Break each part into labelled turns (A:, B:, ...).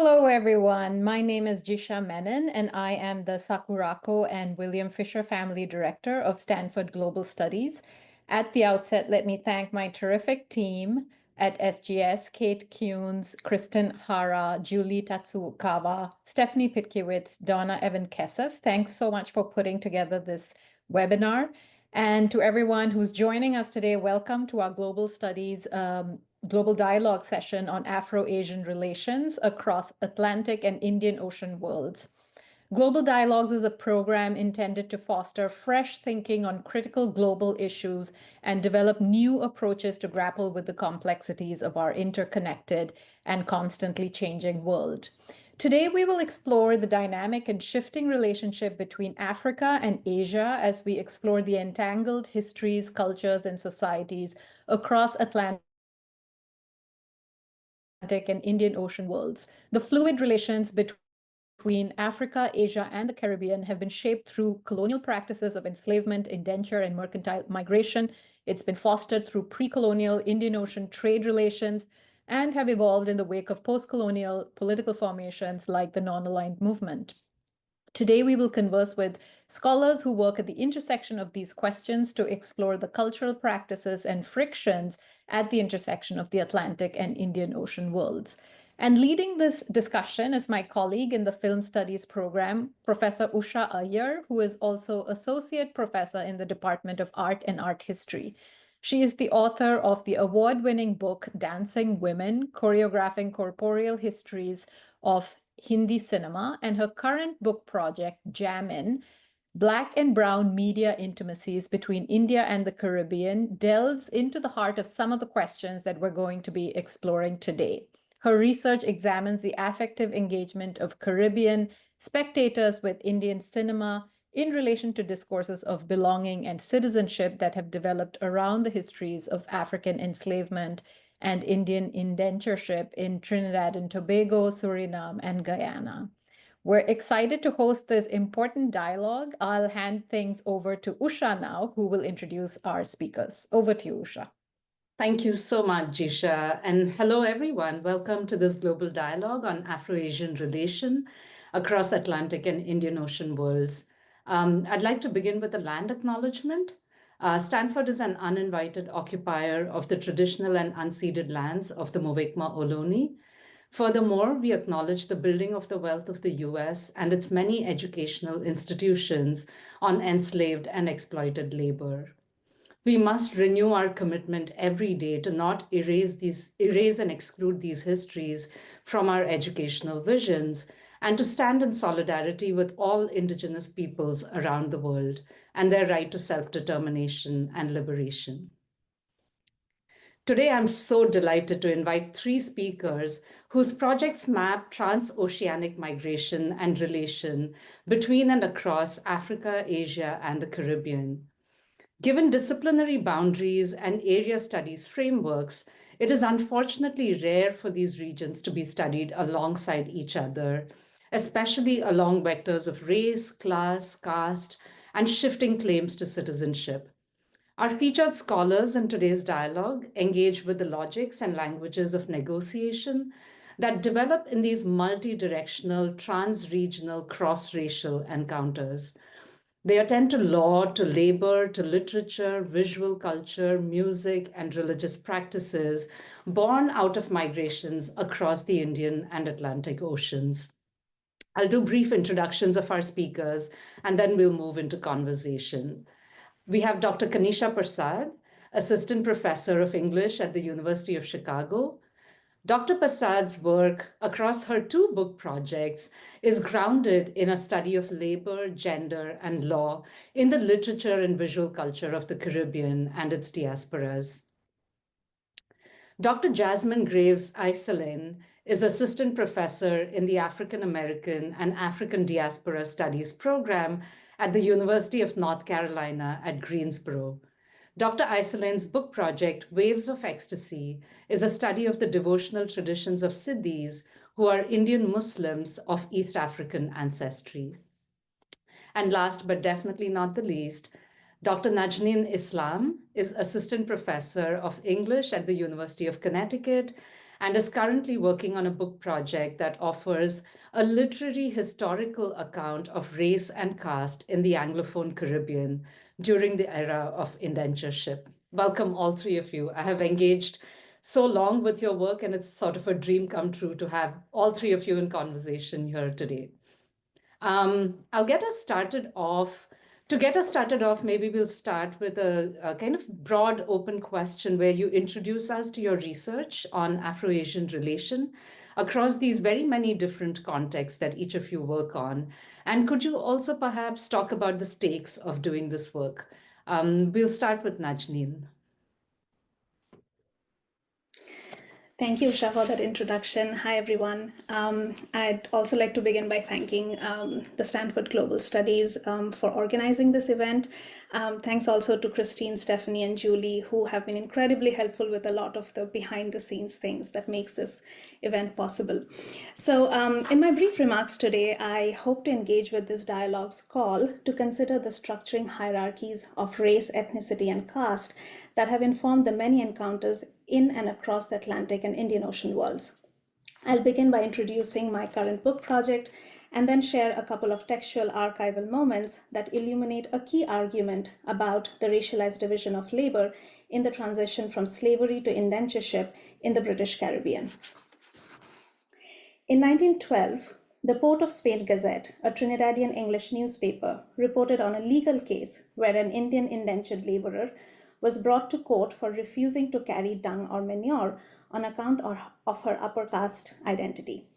A: Hello, everyone. My name is Jisha Menon, and I am the Sakurako and William Fisher Family Director of Stanford Global Studies. At the outset, let me thank my terrific team at SGS, Kate Kuhns, Kristen Hara, Julie Tatsukawa, Stephanie Pitkiewicz, Donna Evan-Kesef. Thanks so much for putting together this webinar. And to everyone who's joining us today, welcome to our Global Studies Global Dialogue session on Afro-Asian relations across Atlantic and Indian Ocean worlds. Global Dialogues is a program intended to foster fresh thinking on critical global issues and develop new approaches to grapple with the complexities of our interconnected and constantly changing world. Today, we will explore the dynamic and shifting relationship between Africa and Asia as we explore the entangled histories, cultures, and societies across Atlantic and Indian Ocean worlds. The fluid relations between Africa, Asia, and the Caribbean have been shaped through colonial practices of enslavement, indenture, and mercantile migration. It's been fostered through pre-colonial Indian Ocean trade relations and have evolved in the wake of post-colonial political formations like the non-aligned movement. Today, we will converse with scholars who work at the intersection of these questions to explore the cultural practices and frictions at the intersection of the Atlantic and Indian Ocean worlds. And leading this discussion is my colleague in the Film Studies program, Professor Usha Iyer, who is also Associate Professor in the Department of Art and Art History. She is the author of the award-winning book, Dancing Women, Choreographing Corporeal Histories of Hindi Cinema, and her current book project, Jamin, Black and Brown Media Intimacies Between India and the Caribbean, delves into the heart of some of the questions that we're going to be exploring today. Her research examines the affective engagement of Caribbean spectators with Indian cinema in relation to discourses of belonging and citizenship that have developed around the histories of African enslavement and Indian indentureship in Trinidad and Tobago, Suriname, and Guyana. We're excited to host this important dialogue. I'll hand things over to Usha now, who will introduce our speakers. Over to you, Usha.
B: Thank you so much, Jisha. And hello, everyone. Welcome to this global dialogue on Afro-Asian relation across Atlantic and Indian Ocean worlds. I'd like to begin with a land acknowledgement. Stanford is an uninvited occupier of the traditional and unceded lands of the Movekma Ohlone. Furthermore, we acknowledge the building of the wealth of the US and its many educational institutions on enslaved and exploited labor. We must renew our commitment every day to not erase and exclude these histories from our educational visions, and to stand in solidarity with all Indigenous peoples around the world and their right to self-determination and liberation. Today, I'm so delighted to invite three speakers whose projects map transoceanic migration and relation between and across Africa, Asia, and the Caribbean. Given disciplinary boundaries and area studies frameworks, it is unfortunately rare for these regions to be studied alongside each other, especially along vectors of race, class, caste, and shifting claims to citizenship. Our featured scholars in today's dialogue engage with the logics and languages of negotiation that develop in these multi-directional, trans-regional, cross-racial encounters. They attend to law, to labor, to literature, visual culture, music, and religious practices born out of migrations across the Indian and Atlantic Oceans. I'll do brief introductions of our speakers, and then we'll move into conversation. We have Dr. Kanisha Prasad, Assistant Professor of English at the University of Chicago. Dr. Prasad's work across her two book projects is grounded in a study of labor, gender, and law in the literature and visual culture of the Caribbean and its diasporas. Dr. Jasmine Graves Iselin is Assistant Professor in the African American and African Diaspora Studies program at the University of North Carolina at Greensboro. Dr. Iselin's book project, Waves of Ecstasy, is a study of the devotional traditions of Siddhis, who are Indian Muslims of East African ancestry. And last but definitely not the least, Dr. Najneen Islam is Assistant Professor of English at the University of Connecticut and is currently working on a book project that offers a literary historical account of race and caste in the Anglophone Caribbean during the era of indentureship. Welcome, all three of you. I have engaged so long with your work, and it's sort of a dream come true to have all three of you in conversation here today. I'll get us started off. To get us started off, maybe we'll start with a kind of broad open question where you introduce us to your research on Afro-Asian relation across these very many different contexts that each of you work on. And could you also perhaps talk about the stakes of doing this work? We'll start with Najneen.
C: Thank you, Usha, for that introduction. Hi, everyone. I'd also like to begin by thanking the Stanford Global Studies for organizing this event. Thanks also to Christine, Stephanie, and Julie, who have been incredibly helpful with a lot of the behind-the-scenes things that makes this event possible. So in my brief remarks today, I hope to engage with this dialogue's call to consider the structuring hierarchies of race, ethnicity, and caste that have informed the many encounters in and across the Atlantic and Indian Ocean worlds. I'll begin by introducing my current book project and then share a couple of textual archival moments that illuminate a key argument about the racialized division of labor in the transition from slavery to indentureship in the British Caribbean. In 1912, the Port of Spain Gazette, a Trinidadian English newspaper, reported on a legal case where an Indian indentured laborer was brought to court for refusing to carry dung or manure on account of her upper caste identity.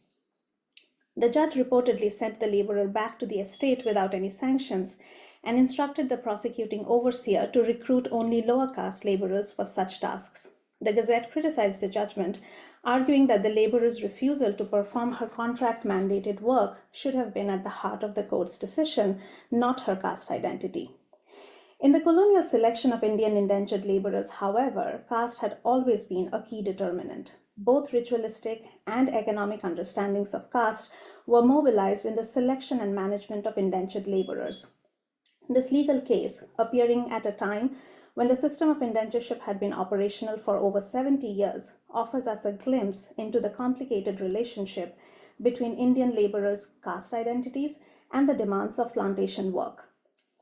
C: The judge reportedly sent the laborer back to the estate without any sanctions and instructed the prosecuting overseer to recruit only lower caste laborers for such tasks. The Gazette criticized the judgment, arguing that the laborer's refusal to perform her contract-mandated work should have been at the heart of the court's decision, not her caste identity. In the colonial selection of Indian indentured laborers, however, caste had always been a key determinant. Both ritualistic and economic understandings of caste were mobilized in the selection and management of indentured laborers. This legal case, appearing at a time when the system of indentureship had been operational for over 70 years, offers us a glimpse into the complicated relationship between Indian laborers' caste identities and the demands of plantation work.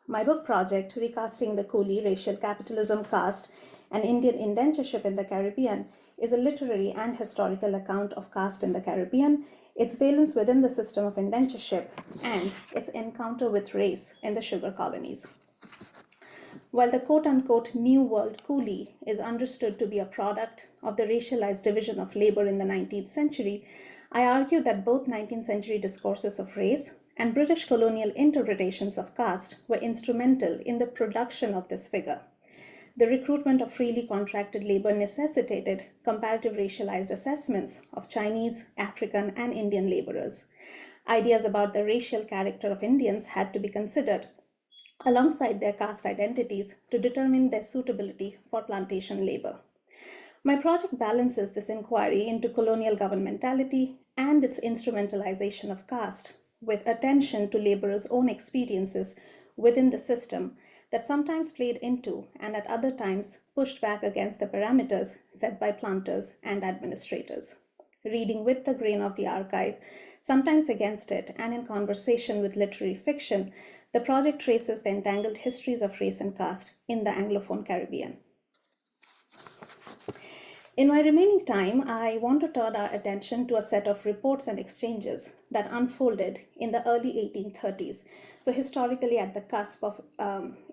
C: My book project, Recasting the Coolie, Racial Capitalism, Caste, and Indian Indentureship in the Caribbean, is a literary and historical account of caste in the Caribbean, its valence within the system of indentureship, and its encounter with race in the sugar colonies. While the quote-unquote New World coolie is understood to be a product of the racialized division of labor in the 19th century, I argue that both 19th century discourses of race and British colonial interpretations of caste were instrumental in the production of this figure. The recruitment of freely contracted labor necessitated comparative racialized assessments of Chinese, African, and Indian laborers. Ideas about the racial character of Indians had to be considered alongside their caste identities to determine their suitability for plantation labor. My project balances this inquiry into colonial governmentality and its instrumentalization of caste with attention to laborers' own experiences within the system that sometimes played into and at other times pushed back against the parameters set by planters and administrators. Reading with the grain of the archive, sometimes against it, and in conversation with literary fiction, the project traces the entangled histories of race and caste in the Anglophone Caribbean. In my remaining time, I want to turn our attention to a set of reports and exchanges that unfolded in the early 1830s, so historically at the cusp of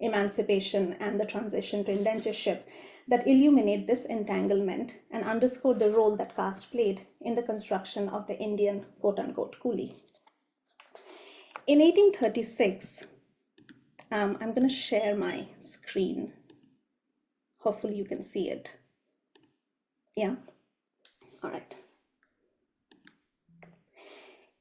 C: emancipation and the transition to indentureship, that illuminate this entanglement and underscore the role that caste played in the construction of the Indian quote-unquote coolie. In 1836, I'm going to share my screen. Hopefully you can see it. Yeah, all right.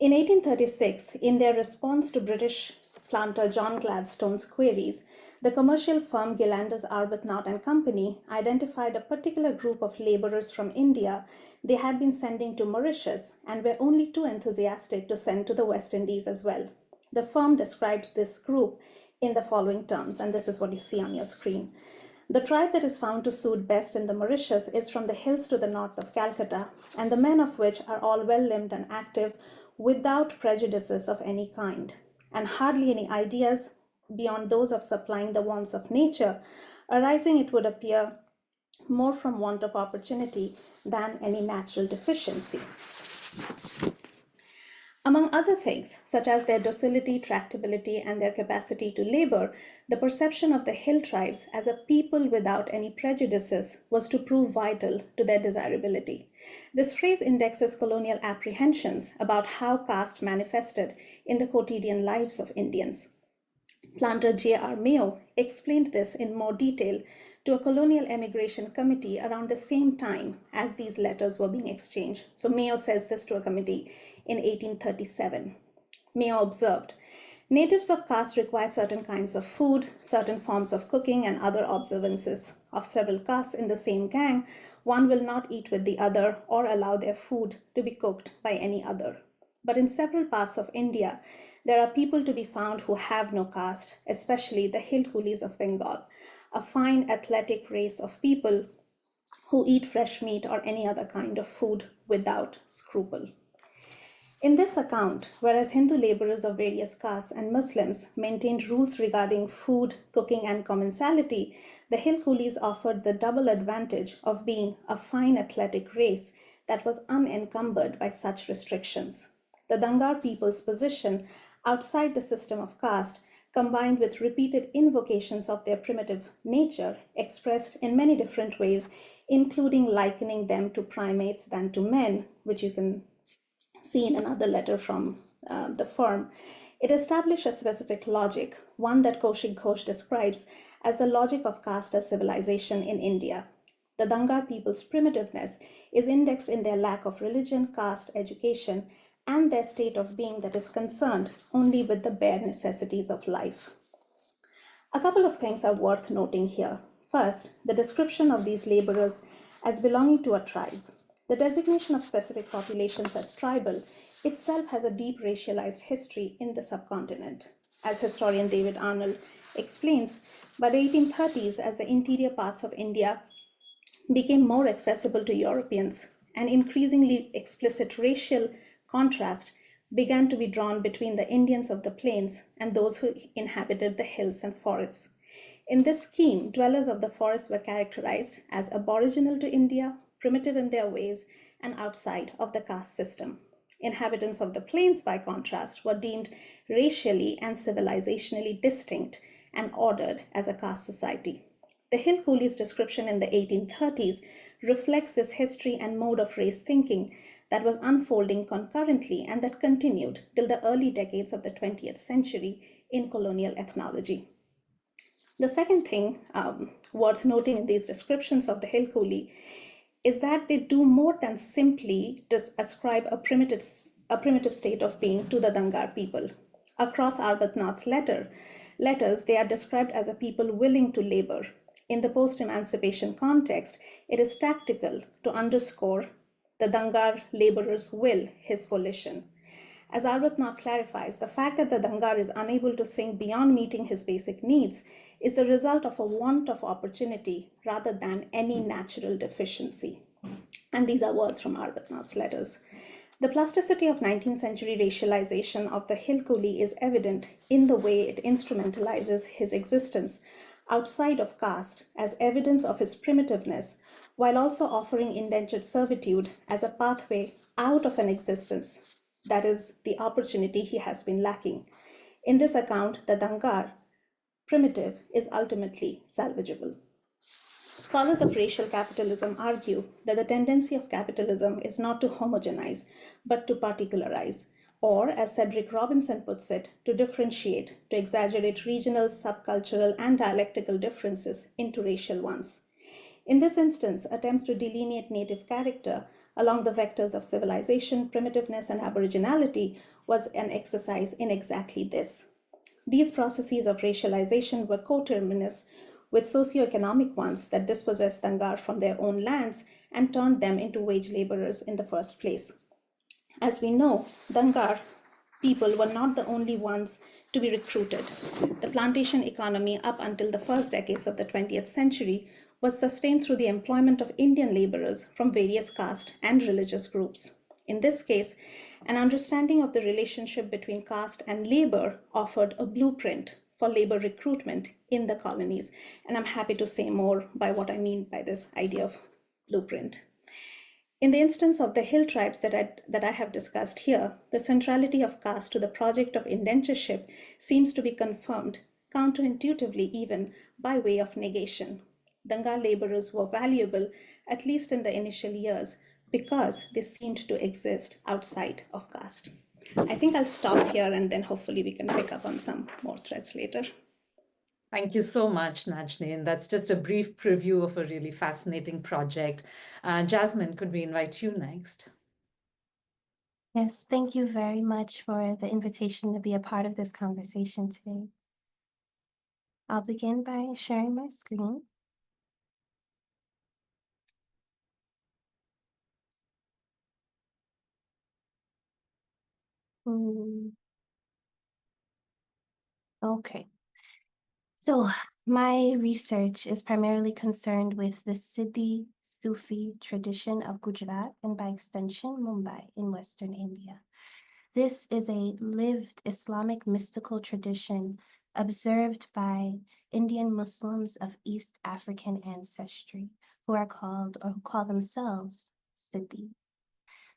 C: In 1836, in their response to British planter John Gladstone's queries, the commercial firm Gillanders Arbuthnot and Company identified a particular group of laborers from India they had been sending to Mauritius and were only too enthusiastic to send to the West Indies as well. The firm described this group in the following terms, and this is what you see on your screen. The tribe that is found to suit best in the Mauritius is from the hills to the north of Calcutta, and the men of which are all well-limbed and active without prejudices of any kind, and hardly any ideas beyond those of supplying the wants of nature, arising, it would appear, more from want of opportunity than any natural deficiency. Among other things, such as their docility, tractability, and their capacity to labor, the perception of the hill tribes as a people without any prejudices was to prove vital to their desirability. This phrase indexes colonial apprehensions about how caste manifested in the quotidian lives of Indians. Planter J.R. Mayo explained this in more detail to a colonial emigration committee around the same time as these letters were being exchanged. So Mayo says this to a committee in 1837. Mayo observed, "Natives of caste require certain kinds of food, certain forms of cooking, and other observances. Of several castes in the same gang, one will not eat with the other or allow their food to be cooked by any other. But in several parts of India, there are people to be found who have no caste, especially the hill coolies of Bengal, a fine athletic race of people who eat fresh meat or any other kind of food without scruple." In this account, whereas Hindu laborers of various castes and Muslims maintained rules regarding food, cooking, and commensality, the hill coolies offered the double advantage of being a fine athletic race that was unencumbered by such restrictions. The Dangar people's position outside the system of caste, combined with repeated invocations of their primitive nature, expressed in many different ways, including likening them to primates than to men, which you can see in another letter from the firm. It established a specific logic, one that Kaushik Ghosh describes as the logic of caste as civilization in India. The Dangar people's primitiveness is indexed in their lack of religion, caste, education, and their state of being that is concerned only with the bare necessities of life. A couple of things are worth noting here. First, the description of these laborers as belonging to a tribe. The designation of specific populations as tribal itself has a deep racialized history in the subcontinent. As historian David Arnold explains, by the 1830s, as the interior parts of India became more accessible to Europeans, an increasingly explicit racial contrast began to be drawn between the Indians of the plains and those who inhabited the hills and forests. In this scheme, dwellers of the forest were characterized as aboriginal to India, primitive in their ways, and outside of the caste system. Inhabitants of the plains, by contrast, were deemed racially and civilizationally distinct and ordered as a caste society. The hill coolies' description in the 1830s reflects this history and mode of race thinking that was unfolding concurrently and that continued till the early decades of the 20th century in colonial ethnology. The second thing worth noting in these descriptions of the hill coolie is that they do more than simply ascribe a primitive state of being to the Dangar people. Across Arbuthnot's letters, they are described as a people willing to labor. In the post-emancipation context, it is tactical to underscore the Dangar laborer's will, his volition. As Arbuthnot clarifies, the fact that the Dangar is unable to think beyond meeting his basic needs is the result of a want of opportunity rather than any natural deficiency. And these are words from Arbuthnot's letters. The plasticity of 19th century racialization of the hill coolie is evident in the way it instrumentalizes his existence outside of caste as evidence of his primitiveness, while also offering indentured servitude as a pathway out of an existence that is the opportunity he has been lacking. In this account, the Dangar primitive is ultimately salvageable. Scholars of racial capitalism argue that the tendency of capitalism is not to homogenize, but to particularize, or, as Cedric Robinson puts it, to differentiate, to exaggerate regional, subcultural, and dialectical differences into racial ones. In this instance, attempts to delineate native character along the vectors of civilization, primitiveness, and aboriginality was an exercise in exactly this. These processes of racialization were coterminous with socioeconomic ones that dispossessed Dangar from their own lands and turned them into wage laborers in the first place. As we know, Dangar people were not the only ones to be recruited. The plantation economy up until the first decades of the 20th century was sustained through the employment of Indian laborers from various caste and religious groups. In this case, an understanding of the relationship between caste and labor offered a blueprint for labor recruitment in the colonies. And I'm happy to say more by what I mean by this idea of blueprint. In the instance of the hill tribes that I have discussed here, the centrality of caste to the project of indentureship seems to be confirmed, counterintuitively even, by way of negation. Danga laborers were valuable, at least in the initial years, because they seemed to exist outside of caste. I think I'll stop here and then hopefully we can pick up on some more threads later.
B: Thank you so much, Najni. And that's just a brief preview of a really fascinating project. Jasmine, could we invite you next?
D: Yes, thank you very much for the invitation to be a part of this conversation today. I'll begin by sharing my screen. Okay. So my research is primarily concerned with the Siddhi Sufi tradition of Gujarat and by extension Mumbai in Western India. This is a lived Islamic mystical tradition observed by Indian Muslims of East African ancestry who are called or who call themselves Siddhis.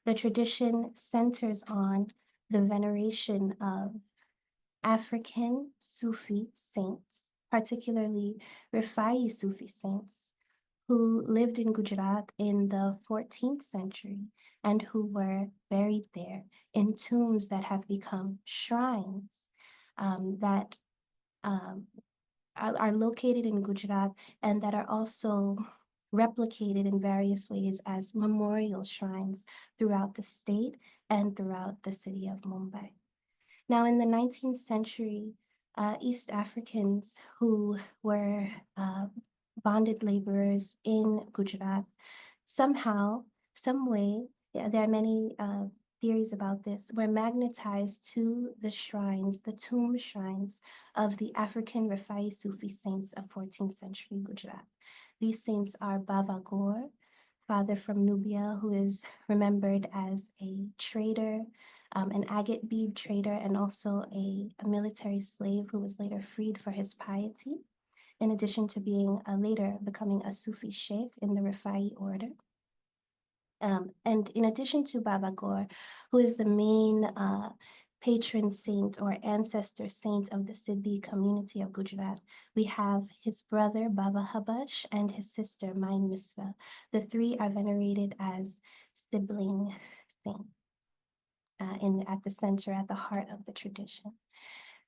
D: The tradition centers on the veneration of African Sufi saints, particularly Rifai Sufi saints, who lived in Gujarat in the 14th century and who were buried there in tombs that have become shrines that are located in Gujarat and that are also replicated in various ways as memorial shrines throughout the state and throughout the city of Mumbai. Now, in the 19th century, East Africans who were bonded laborers in Gujarat, somehow, some way, there are many theories about this, were magnetized to the shrines, the tomb shrines of the African Rifai Sufi saints of 14th century Gujarat. These saints are Baba Gaur, father from Nubia, who is remembered as a trader, an agate bead trader, and also a military slave who was later freed for his piety, in addition to being later becoming a Sufi sheikh in the Rifai order. And in addition to Baba Gaur, who is the main patron saint or ancestor saint of the Siddhi community of Gujarat, we have his brother Baba Habash and his sister Main Misra. The three are venerated as sibling saints at the center, at the heart of the tradition.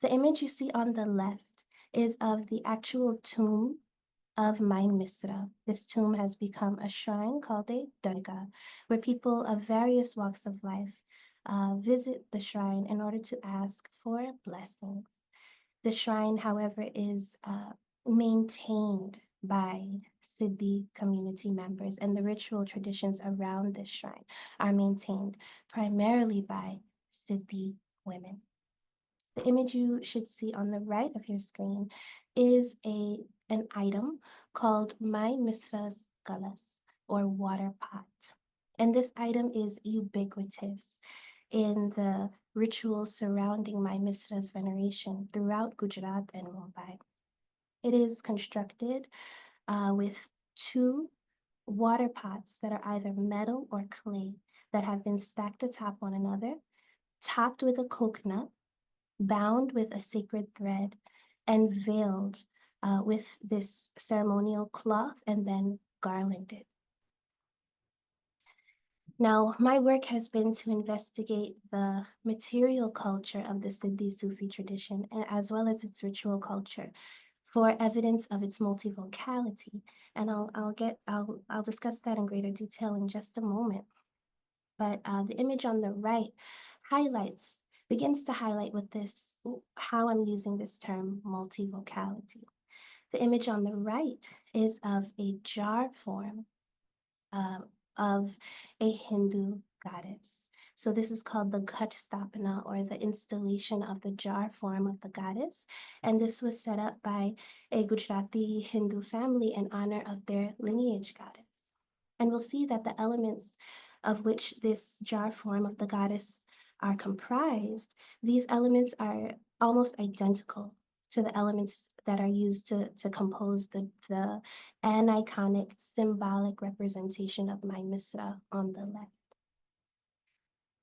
D: The image you see on the left is of the actual tomb of Main Misra. This tomb has become a shrine called a dargah, where people of various walks of life visit the shrine in order to ask for blessings. The shrine, however, is maintained by Siddhi community members, and the ritual traditions around this shrine are maintained primarily by Siddhi women. The image you should see on the right of your screen is an item called Main Misra's Galas, or water pot. And this item is ubiquitous in the rituals surrounding Main Misra's veneration throughout Gujarat and Mumbai. It is constructed with two water pots that are either metal or clay that have been stacked atop one another, topped with a coconut, bound with a sacred thread, and veiled with this ceremonial cloth and then garlanded. Now, my work has been to investigate the material culture of the Siddhi Sufi tradition, as well as its ritual culture, for evidence of its multivocality. And I'll discuss that in greater detail in just a moment. But the image on the right begins to highlight with this, how I'm using this term multivocality. The image on the right is of a jar form of a Hindu goddess. So this is called the Ghatstapana, or the installation of the jar form of the goddess. And this was set up by a Gujarati Hindu family in honor of their lineage goddess. And we'll see that the elements of which this jar form of the goddess are comprised, these elements are almost identical to the elements that are used to compose the aniconic symbolic representation of my Misra on the left.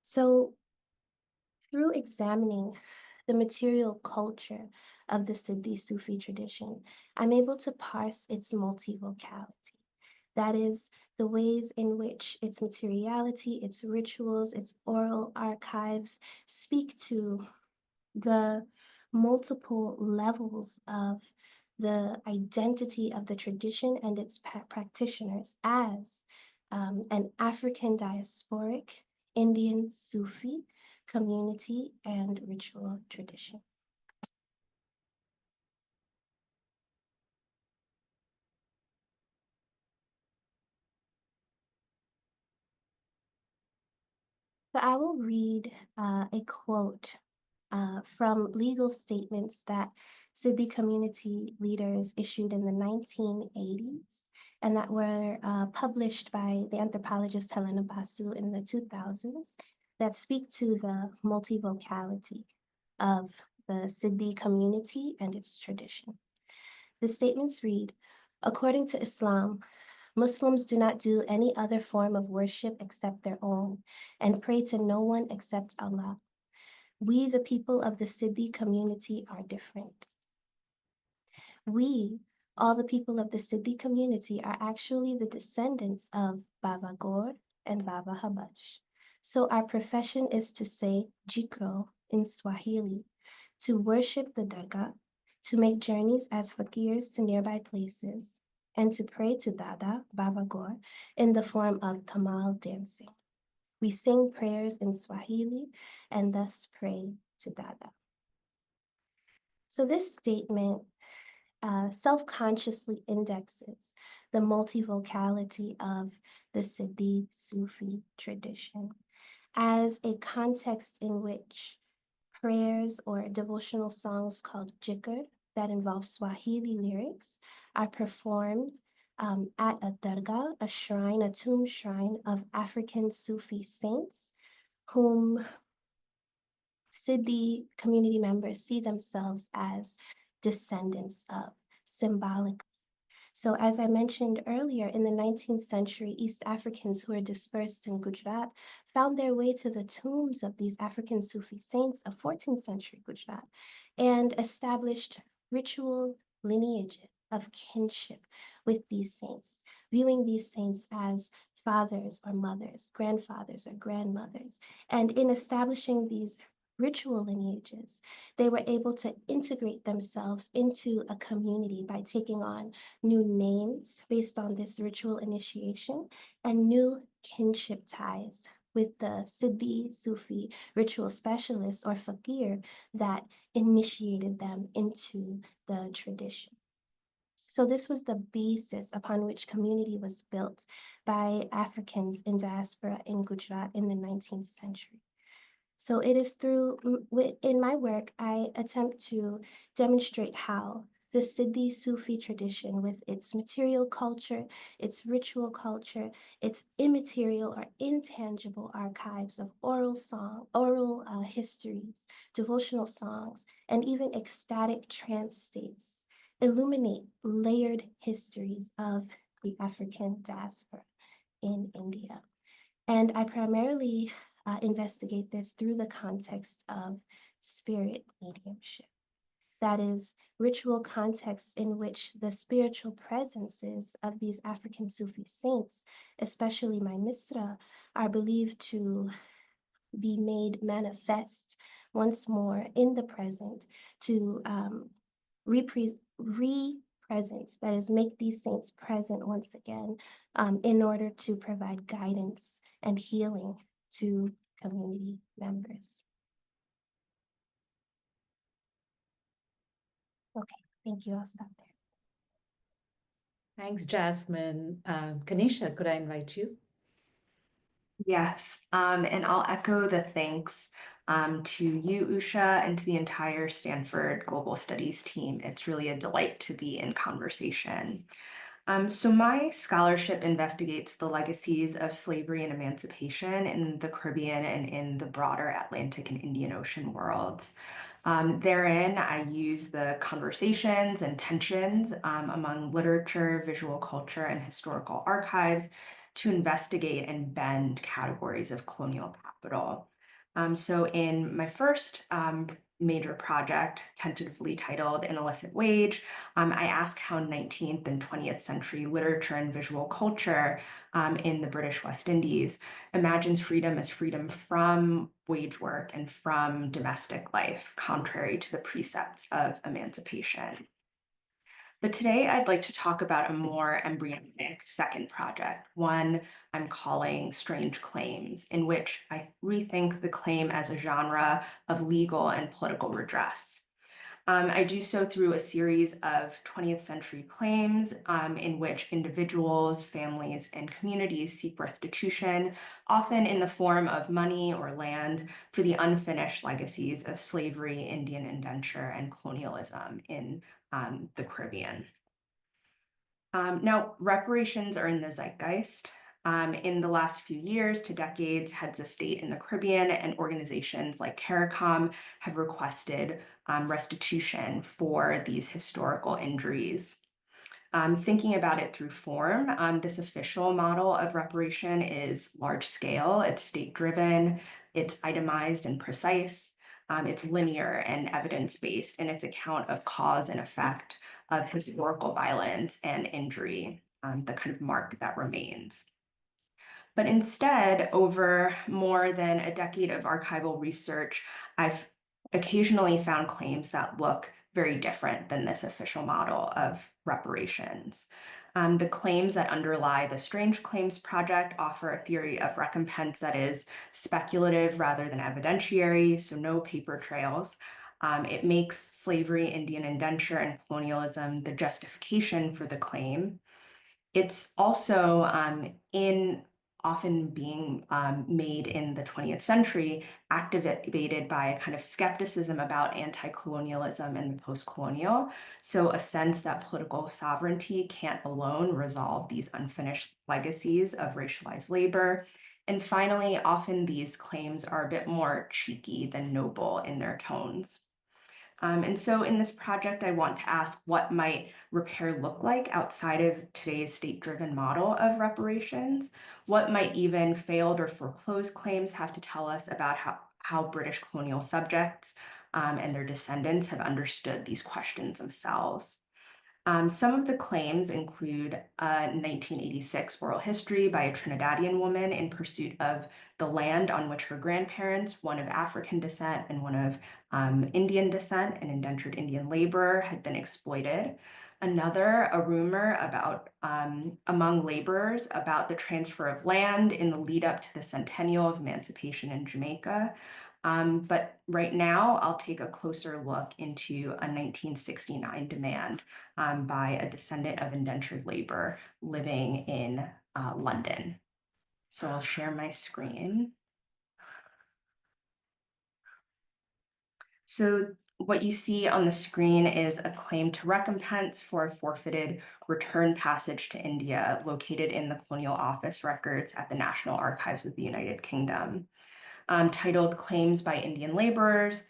D: So through examining the material culture of the Siddhi Sufi tradition, I'm able to parse its multivocality. That is, the ways in which its materiality, its rituals, its oral archives speak to the multiple levels of the identity of the tradition and its practitioners as an African diasporic Indian Sufi community and ritual tradition. So I will read a quote from legal statements that Siddhi community leaders issued in the 1980s and that were published by the anthropologist Helena Basu in the 2000s that speak to the multivocality of the Siddhi community and its tradition. The statements read, according to Islam, Muslims do not do any other form of worship except their own and pray to no one except Allah. We, the people of the Siddhi community, are different. We, all the people of the Siddhi community, are actually the descendants of Baba Gaur and Baba Habash. So our profession is to say Jikro in Swahili, to worship the Dargah, to make journeys as fakirs to nearby places, and to pray to Dada, Baba Gaur, in the form of Tamal dancing. We sing prayers in Swahili and thus pray to Dada. So this statement self-consciously indexes the multivocality of the Siddhi Sufi tradition as a context in which prayers or devotional songs called jikr that involve Swahili lyrics are performed at a dargah, a shrine, a tomb shrine of African Sufi saints whom Siddhi community members see themselves as descendants of, symbolic. So as I mentioned earlier, in the 19th century, East Africans who were dispersed in Gujarat found their way to the tombs of these African Sufi saints of 14th century Gujarat and established ritual lineages of kinship with these saints, viewing these saints as fathers or mothers, grandfathers or grandmothers. And in establishing these ritual lineages, they were able to integrate themselves into a community by taking on new names based on this ritual initiation and new kinship ties with the Siddhi Sufi ritual specialist or fakir that initiated them into the tradition. So this was the basis upon which community was built by Africans in diaspora in Gujarat in the 19th century. So it is through, in my work, I attempt to demonstrate how the Siddhi Sufi tradition, with its material culture, its ritual culture, its immaterial or intangible archives of oral histories, devotional songs, and even ecstatic trance states, illuminate layered histories of the African diaspora in India. And I primarily investigate this through the context of spirit mediumship. That is, ritual contexts in which the spiritual presences of these African Sufi saints, especially my Misra, are believed to be made manifest once more in the present to re-present, that is, make these saints present once again in order to provide guidance and healing to community members. Okay, thank you. I'll stop there.
B: Thanks, Jasmine. Kanisha, could I invite you?
E: Yes, and I'll echo the thanks to you, Usha, and to the entire Stanford Global Studies team. It's really a delight to be in conversation. So my scholarship investigates the legacies of slavery and emancipation in the Caribbean and in the broader Atlantic and Indian Ocean worlds. Therein, I use the conversations and tensions among literature, visual culture, and historical archives to investigate and bend categories of colonial capital. So in my first major project, tentatively titled An Illicit Wage, I ask how 19th and 20th century literature and visual culture in the British West Indies imagines freedom as freedom from wage work and from domestic life, contrary to the precepts of emancipation. But today I'd like to talk about a more embryonic second project, one I'm calling Strange Claims, in which I rethink the claim as a genre of legal and political redress. I do so through a series of 20th century claims in which individuals, families, and communities seek restitution, often in the form of money or land, for the unfinished legacies of slavery, Indian indenture, and colonialism in the Caribbean. Now, reparations are in the zeitgeist. In the last few years to decades, heads of state in the Caribbean and organizations like CARICOM have requested restitution for these historical injuries. Thinking about it through form, this official model of reparation is large scale, it's state-driven, it's itemized and precise, it's linear and evidence-based in its account of cause and effect of historical violence and injury, the kind of mark that remains. But instead, over more than a decade of archival research, I've occasionally found claims that look very different than this official model of reparations. The claims that underlie the Strange Claims Project offer a theory of recompense that is speculative rather than evidentiary, so no paper trails. It makes slavery, Indian indenture, and colonialism the justification for the claim. It's also often being made in the 20th century, activated by a kind of skepticism about anti-colonialism and the post-colonial. So a sense that political sovereignty can't alone resolve these unfinished legacies of racialized labor. And finally, often these claims are a bit more cheeky than noble in their tones. And so in this project, I want to ask, what might repair look like outside of today's state-driven model of reparations? What might even failed or foreclosed claims have to tell us about how British colonial subjects and their descendants have understood these questions themselves? Some of the claims include a 1986 oral history by a Trinidadian woman in pursuit of the land on which her grandparents, one of African descent and one of Indian descent, an indentured Indian laborer, had been exploited. Another, a rumor about among laborers about the transfer of land in the lead up to the centennial of emancipation in Jamaica. But right now, I'll take a closer look into a 1969 demand by a descendant of indentured labor living in London. So I'll share my screen. So what you see on the screen is a claim to recompense for a forfeited return passage to India located in the Colonial Office records at the National Archives of the United Kingdom. Titled Claims by Indian Laborers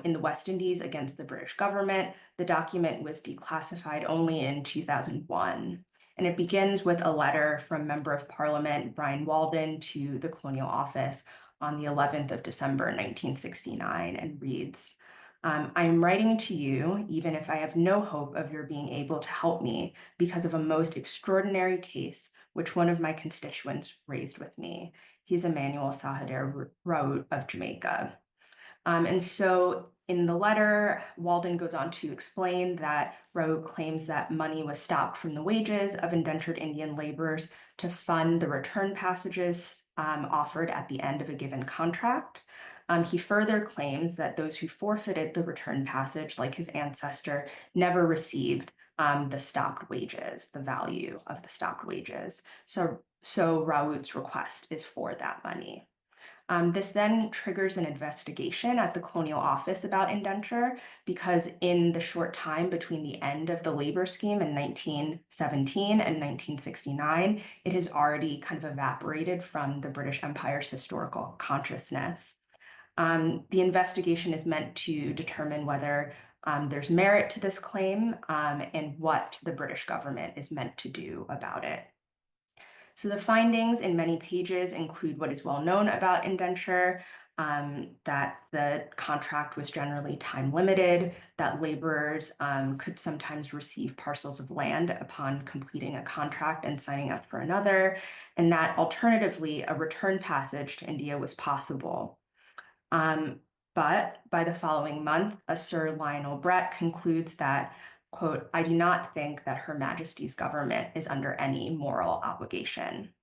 E: in the West Indies Against the British Government. The document was declassified only in 2001. And it begins with a letter from Member of Parliament Brian Walden to the Colonial Office on the 11th of December, 1969, and reads, I am writing to you, even if I have no hope of your being able to help me because of a most extraordinary case which one of my constituents raised with me. He's Emmanuel Sahadar Raoult of Jamaica. And so in the letter, Walden goes on to explain that Raoult claims that money was stopped from the wages of indentured Indian laborers to fund the return passages offered at the end of a given contract. He further claims that those who forfeited the return passage, like his ancestor, never received the stopped wages, the value of the stopped wages. So Raoult's request is for that money. This then triggers an investigation at the Colonial Office about indenture, because in the short time between the end of the labor scheme in 1917 and 1969, it has already kind of evaporated from the British Empire's historical consciousness. The investigation is meant to determine whether there's merit to this claim and what the British government is meant to do about it. So the findings in many pages include what is well known about indenture, that the contract was generally time limited, that laborers could sometimes receive parcels of land upon completing a contract and signing up for another, and that alternatively, a return passage to India was possible. But by the following month, a Sir Lionel Brett concludes that, quote, "I do not think that Her Majesty's government is under any moral obligation."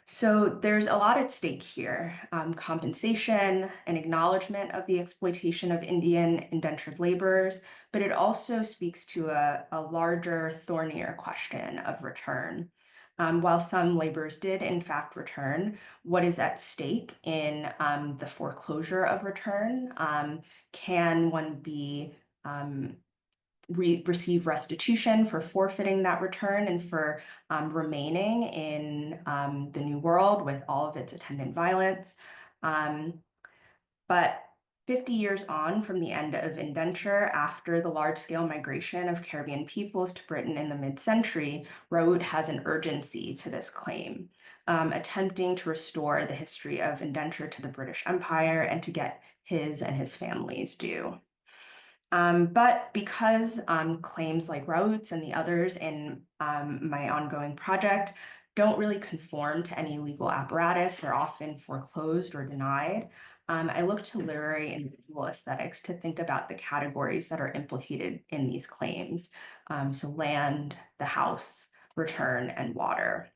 E: So there's a lot at stake here: compensation, an acknowledgement of the exploitation of Indian indentured laborers, but it also speaks to a larger, thornier question of return. While some laborers did in fact return, what is at stake in the foreclosure of return? Can one be receive restitution for forfeiting that return and for remaining in the New World with all of its attendant violence? But 50 years on from the end of indenture, after the large-scale migration of Caribbean peoples to Britain in the mid-century, Raoult has an urgency to this claim, attempting to restore the history of indenture to the British Empire and to get his and his family's due. But because claims like Raoult's and the others in my ongoing project don't really conform to any legal apparatus, they're often foreclosed or denied, I look to literary and visual aesthetics to think about the categories that are implicated in these claims. So land, the house, return, and water.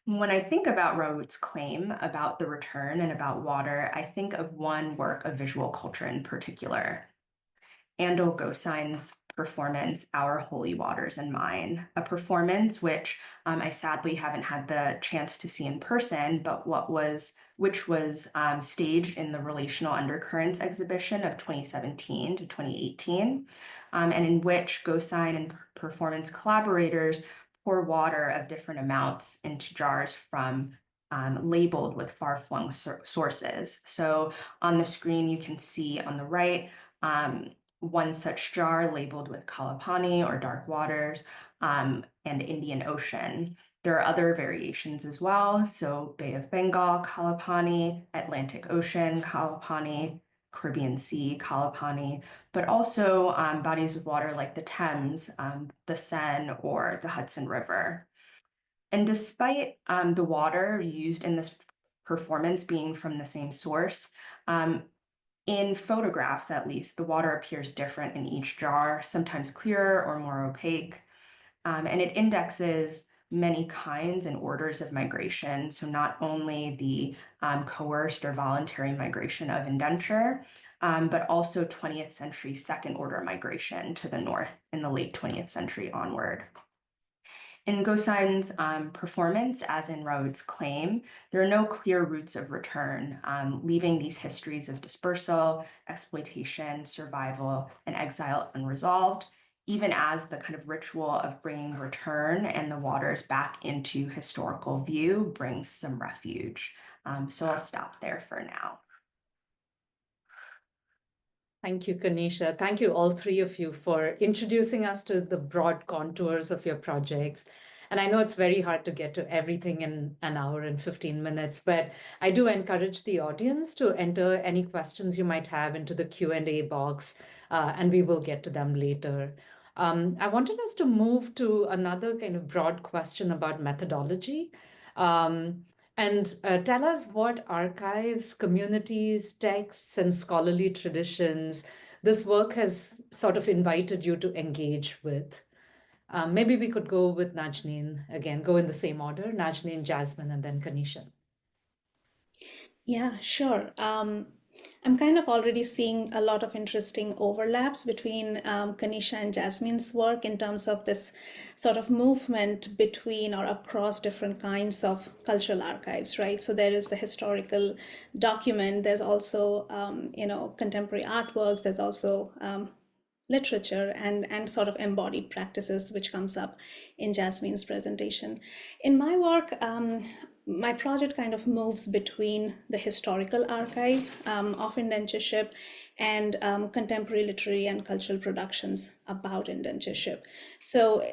E: When I think about Raoult's claim about the return and about water, I think of one work of visual culture in particular: Andal Gosein's performance, Our Holy Waters and Mine, a performance which I sadly haven't had the chance to see in person, but which was staged in the Relational Undercurrents exhibition of 2017 to 2018, and in which Gosein and performance collaborators pour water of different amounts into jars from labeled with far-flung sources. So on the screen, you can see on the right, one such jar labeled with Kalapani or dark waters and Indian Ocean. There are other variations as well. So Bay of Bengal, Kalapani, Atlantic Ocean, Kalapani, Caribbean Sea, Kalapani, but also bodies of water like the Thames, the Seine, or the Hudson River. And despite the water used in this performance being from the same source, in photographs, at least, the water appears different in each jar, sometimes clearer or more opaque, and it indexes many kinds and orders of migration. So not only the coerced or voluntary migration of indenture, but also 20th century second order migration to the north in the late 20th century onward. In Gosein's performance, as in Raoult's claim, there are no clear routes of return, leaving these histories of dispersal, exploitation, survival, and exile unresolved, even as the kind of ritual of bringing return and the waters back into historical view brings some refuge. So I'll stop there for now.
B: Thank you, Kanisha. Thank you, all three of you, for introducing us to the broad contours of your projects. And I know it's very hard to get to everything in an hour and 15 minutes, but I do encourage the audience to enter any questions you might have into the Q&A box, and we will get to them later. I wanted us to move to another kind of broad question about methodology. And tell us what archives, communities, texts, and scholarly traditions this work has sort of invited you to engage with. Maybe we could go with Najneen again, go in the same order: Najneen, Jasmine, and then Kanisha.
C: Yeah, sure. I'm kind of already seeing a lot of interesting overlaps between Kanisha and Jasmine's work in terms of this sort of movement between or across different kinds of cultural archives, right? So there is the historical document, there's also, contemporary artworks, there's also literature and sort of embodied practices, which comes up in Jasmine's presentation. In my work, my project kind of moves between the historical archive of indentureship and contemporary literary and cultural productions about indentureship. So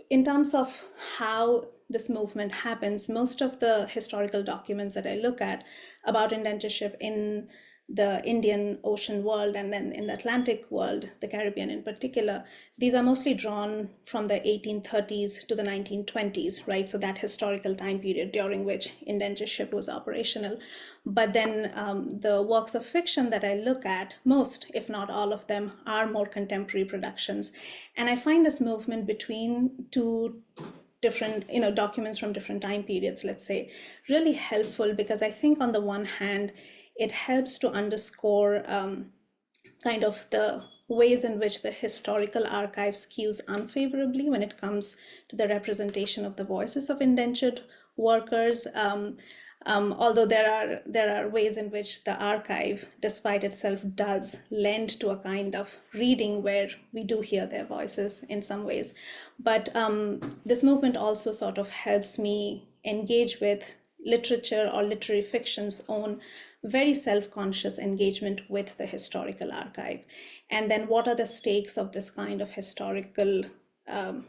C: in terms of how this movement happens, most of the historical documents that I look at about indentureship in the Indian Ocean world and then in the Atlantic world, the Caribbean in particular, these are mostly drawn from the 1830s to the 1920s, right? So that historical time period during which indentureship was operational. But then the works of fiction that I look at, most, if not all of them, are more contemporary productions. And I find this movement between two different documents from different time periods, let's say, really helpful, because I think on the one hand, it helps to underscore kind of the ways in which the historical archive skews unfavorably when it comes to the representation of the voices of indentured workers. Although there are ways in which the archive, despite itself, does lend to a kind of reading where we do hear their voices in some ways. But this movement also sort of helps me engage with literature or literary fiction's own very self-conscious engagement with the historical archive. And then what are the stakes of this kind of historical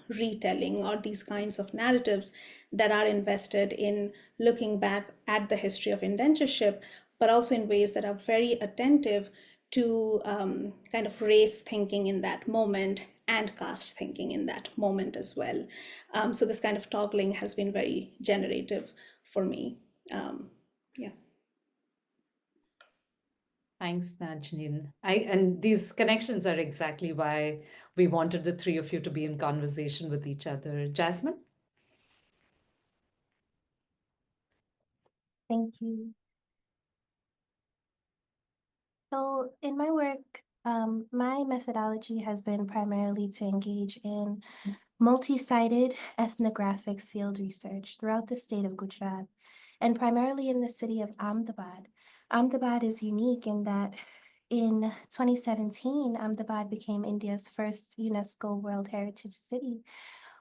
C: retelling or these kinds of narratives that are invested in looking back at the history of indentureship, but also in ways that are very attentive to kind of race thinking in that moment and caste thinking in that moment as well. So this kind of toggling has been very generative for me. Yeah.
B: Thanks, Najneen. And these connections are exactly why we wanted the three of you to be in conversation with each other. Jasmine?
D: Thank you. So in my work, my methodology has been primarily to engage in multi-sided ethnographic field research throughout the state of Gujarat, and primarily in the city of Ahmedabad. Ahmedabad is unique in that in 2017, Ahmedabad became India's first UNESCO World Heritage City,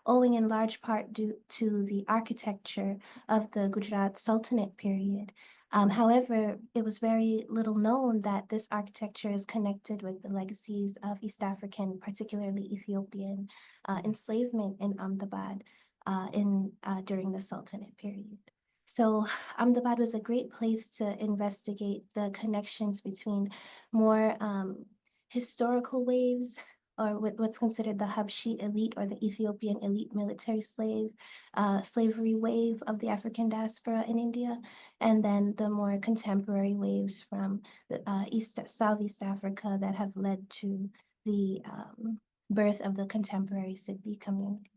D: owing in large part due to the architecture of the Gujarat Sultanate period. However, it was very little known that this architecture is connected with the legacies of East African, particularly Ethiopian, enslavement in Ahmedabad during the Sultanate period. So Ahmedabad was a great place to investigate the connections between more historical waves, or what's considered the Habshi elite or the Ethiopian elite military slavery wave of the African diaspora in India, and then the more contemporary waves from the Southeast Africa that have led to the birth of the contemporary Siddi community.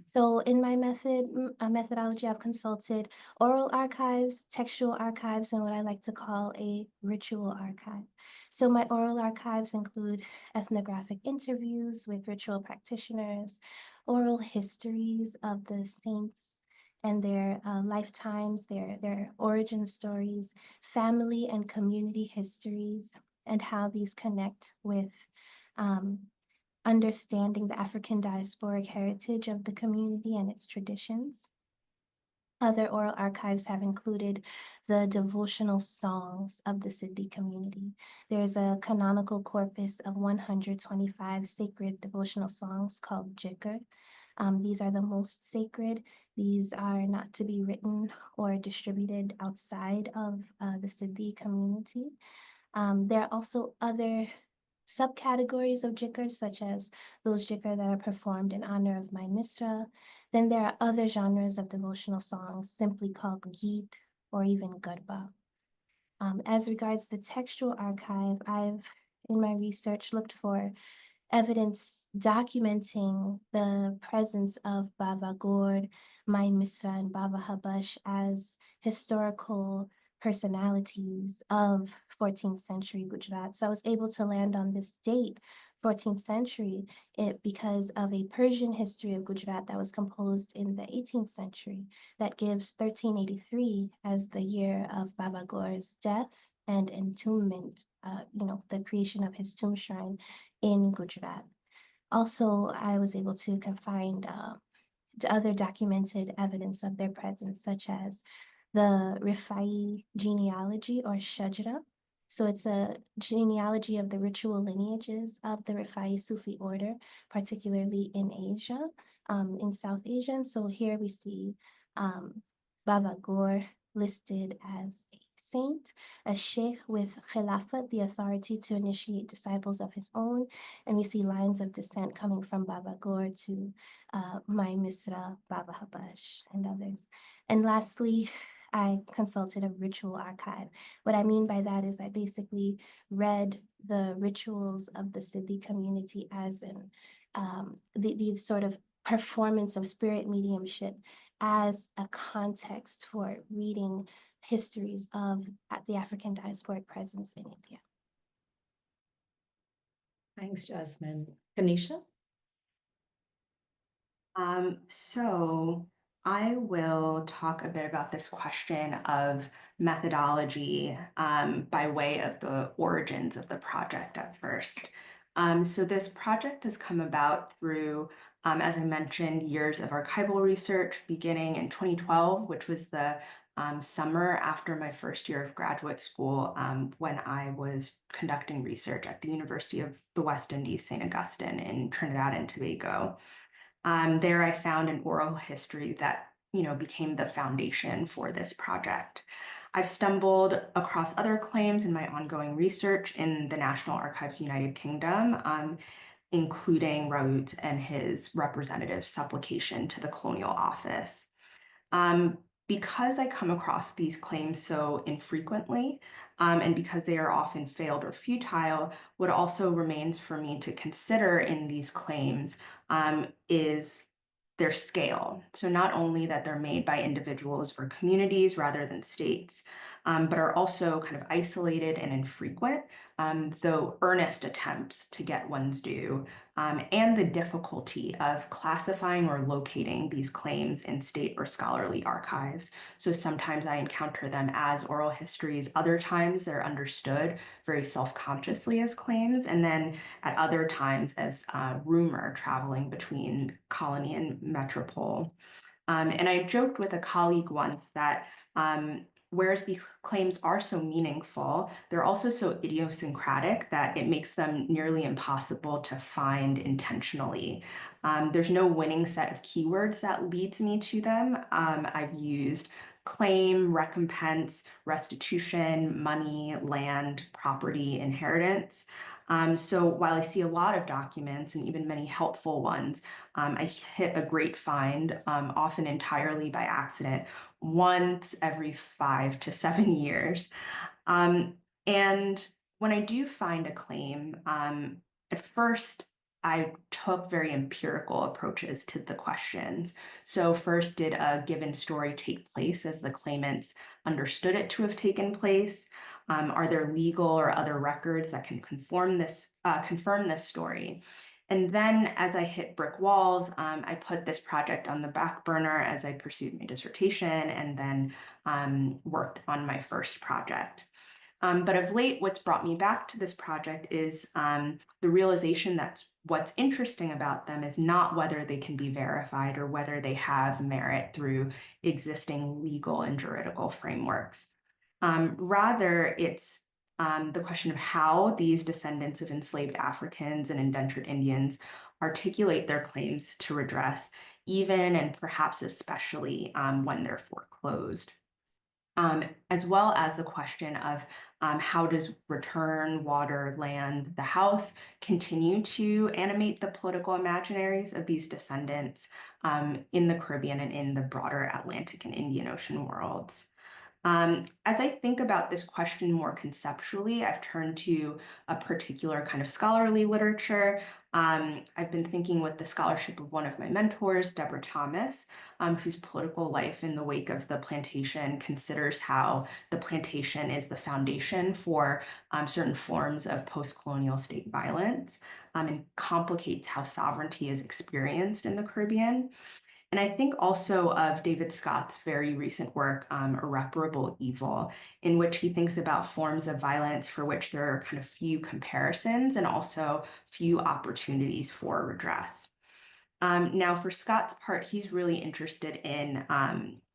D: So in my methodology, I've consulted oral archives, textual archives, and what I like to call a ritual archive. So my oral archives include ethnographic interviews with ritual practitioners, oral histories of the saints and their lifetimes, their origin stories, family and community histories, and how these connect with understanding the African diasporic heritage of the community and its traditions. Other oral archives have included the devotional songs of the Siddi community. There's a canonical corpus of 125 sacred devotional songs called Jikr. These are the most sacred. These are not to be written or distributed outside of the Siddi community. There are also other subcategories of jikr, such as those jikr that are performed in honor of my Misra. Then there are other genres of devotional songs simply called geet or even garba. As regards the textual archive, I've, in my research, looked for evidence documenting the presence of Baba Gord, Mai Misra, and Baba Habash as historical personalities of 14th century Gujarat. So I was able to land on this date, 14th century, because of a Persian history of Gujarat that was composed in the 18th century that gives 1383 as the year of Baba Gaur's death and entombment, the creation of his tomb shrine in Gujarat. Also, I was able to find other documented evidence of their presence, such as the Rifai genealogy or Shajra. So it's a genealogy of the ritual lineages of the Rifai Sufi order, particularly in Asia, in South Asia. So here we see Baba Gaur listed as a saint, a sheikh with khilafat, the authority to initiate disciples of his own. And we see lines of descent coming from Baba Gaur to Mai Misra, Baba Habash, and others. And lastly, I consulted a ritual archive. What I mean by that is I basically read the rituals of the Siddhi community as in the sort of performance of spirit mediumship as a context for reading histories of the African diasporic presence in India.
B: Thanks, Jasmine. Kanisha?
E: So I will talk a bit about this question of methodology by way of the origins of the project at first. So this project has come about through, as I mentioned, years of archival research beginning in 2012, which was the summer after my first year of graduate school when I was conducting research at the University of the West Indies, St. Augustine in Trinidad and Tobago. There I found an oral history that became the foundation for this project. I've stumbled across other claims in my ongoing research in the National Archives United Kingdom, including Raoult and his representative supplication to the Colonial Office. Because I come across these claims so infrequently, and because they are often failed or futile, what also remains for me to consider in these claims is their scale. So not only that they're made by individuals or communities rather than states, but are also kind of isolated and infrequent, though earnest attempts to get one's due, and the difficulty of classifying or locating these claims in state or scholarly archives. So sometimes I encounter them as oral histories, other times they're understood very self-consciously as claims, and then at other times as rumor traveling between colony and metropole. And I joked with a colleague once that whereas these claims are so meaningful, they're also so idiosyncratic that it makes them nearly impossible to find intentionally. There's no winning set of keywords that leads me to them. I've used claim, recompense, restitution, money, land, property, inheritance. So while I see a lot of documents and even many helpful ones, I hit a great find, often entirely by accident, once every 5 to 7 years. And when I do find a claim, at first I took very empirical approaches to the questions. So first, did a given story take place as the claimants understood it to have taken place? Are there legal or other records that can confirm this story? And then as I hit brick walls, I put this project on the back burner as I pursued my dissertation and then worked on my first project. But of late, what's brought me back to this project is the realization that what's interesting about them is not whether they can be verified or whether they have merit through existing legal and juridical frameworks. Rather, it's the question of how these descendants of enslaved Africans and indentured Indians articulate their claims to redress, even and perhaps especially when they're foreclosed. As well as the question of how does return, water, land, the house continue to animate the political imaginaries of these descendants in the Caribbean and in the broader Atlantic and Indian Ocean worlds. As I think about this question more conceptually, I've turned to a particular kind of scholarly literature, I've been thinking with the scholarship of one of my mentors, Deborah Thomas, whose political life in the wake of the plantation considers how the plantation is the foundation for certain forms of post-colonial state violence, and complicates how sovereignty is experienced in the Caribbean. And I think also of David Scott's very recent work, Irreparable Evil, in which he thinks about forms of violence for which there are kind of few comparisons and also few opportunities for redress. Now, for Scott's part, he's really interested in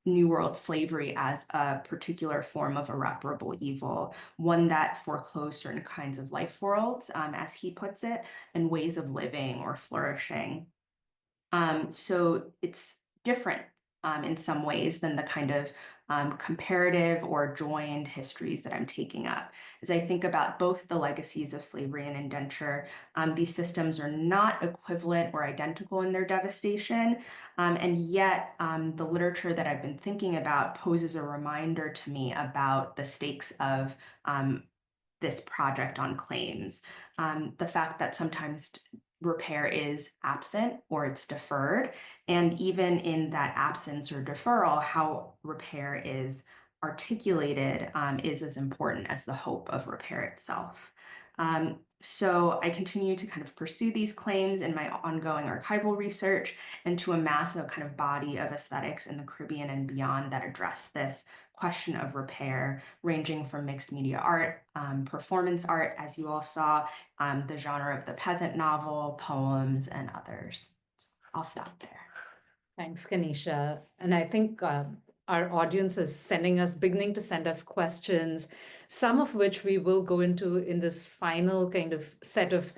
E: New World slavery as a particular form of irreparable evil, one that foreclosed certain kinds of life worlds, as he puts it, and ways of living or flourishing. So it's different in some ways than the kind of comparative or joined histories that I'm taking up. As I think about both the legacies of slavery and indenture, these systems are not equivalent or identical in their devastation, and yet the literature that I've been thinking about poses a reminder to me about the stakes of this project on claims. The fact that sometimes repair is absent or it's deferred, and even in that absence or deferral, how repair is articulated is as important as the hope of repair itself. So I continue to kind of pursue these claims in my ongoing archival research and to amass a kind of body of aesthetics in the Caribbean and beyond that address this question of repair, ranging from mixed media art, performance art, as you all saw, the genre of the peasant novel, poems, and others. I'll stop there.
B: Thanks, Kanisha. And I think our audience is beginning to send us questions, some of which we will go into in this final kind of set of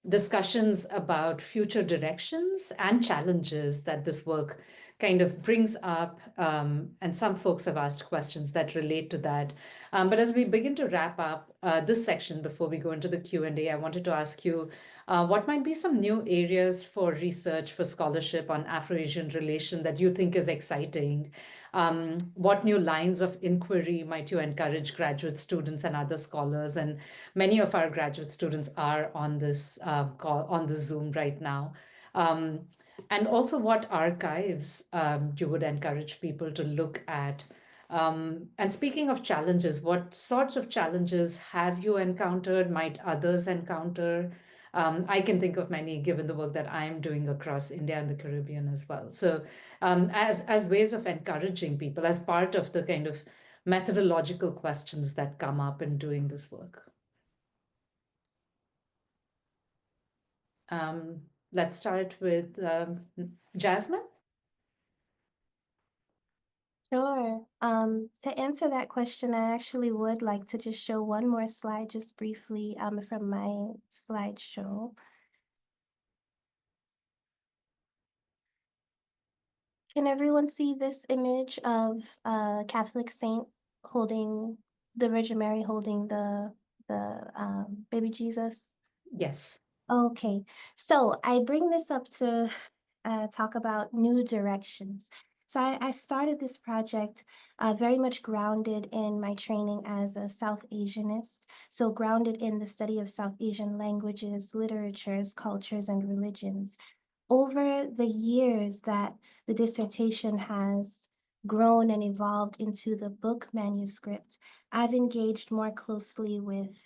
B: discussions about future directions and challenges that this work kind of brings up. And some folks have asked questions that relate to that. But as we begin to wrap up this section before we go into the Q&A, I wanted to ask you what might be some new areas for research, for scholarship on Afro-Asian relation that you think is exciting? What new lines of inquiry might you encourage graduate students and other scholars? And many of our graduate students are on this call, on the Zoom right now. And also what archives you would encourage people to look at. And speaking of challenges, what sorts of challenges have you encountered, might others encounter? I can think of many given the work that I'm doing across India and the Caribbean as well. So as ways of encouraging people, as part of the kind of methodological questions that come up in doing this work. Let's start with Jasmine.
D: Sure. To answer that question, I actually would like to just show one more slide just briefly from my slideshow. Can everyone see this image of a Catholic saint holding the Virgin Mary holding the baby Jesus?
B: Yes.
D: Okay, so I bring this up to talk about new directions. So I started this project very much grounded in my training as a South Asianist, so grounded in the study of South Asian languages, literatures, cultures, and religions. Over the years that the dissertation has grown and evolved into the book manuscript, I've engaged more closely with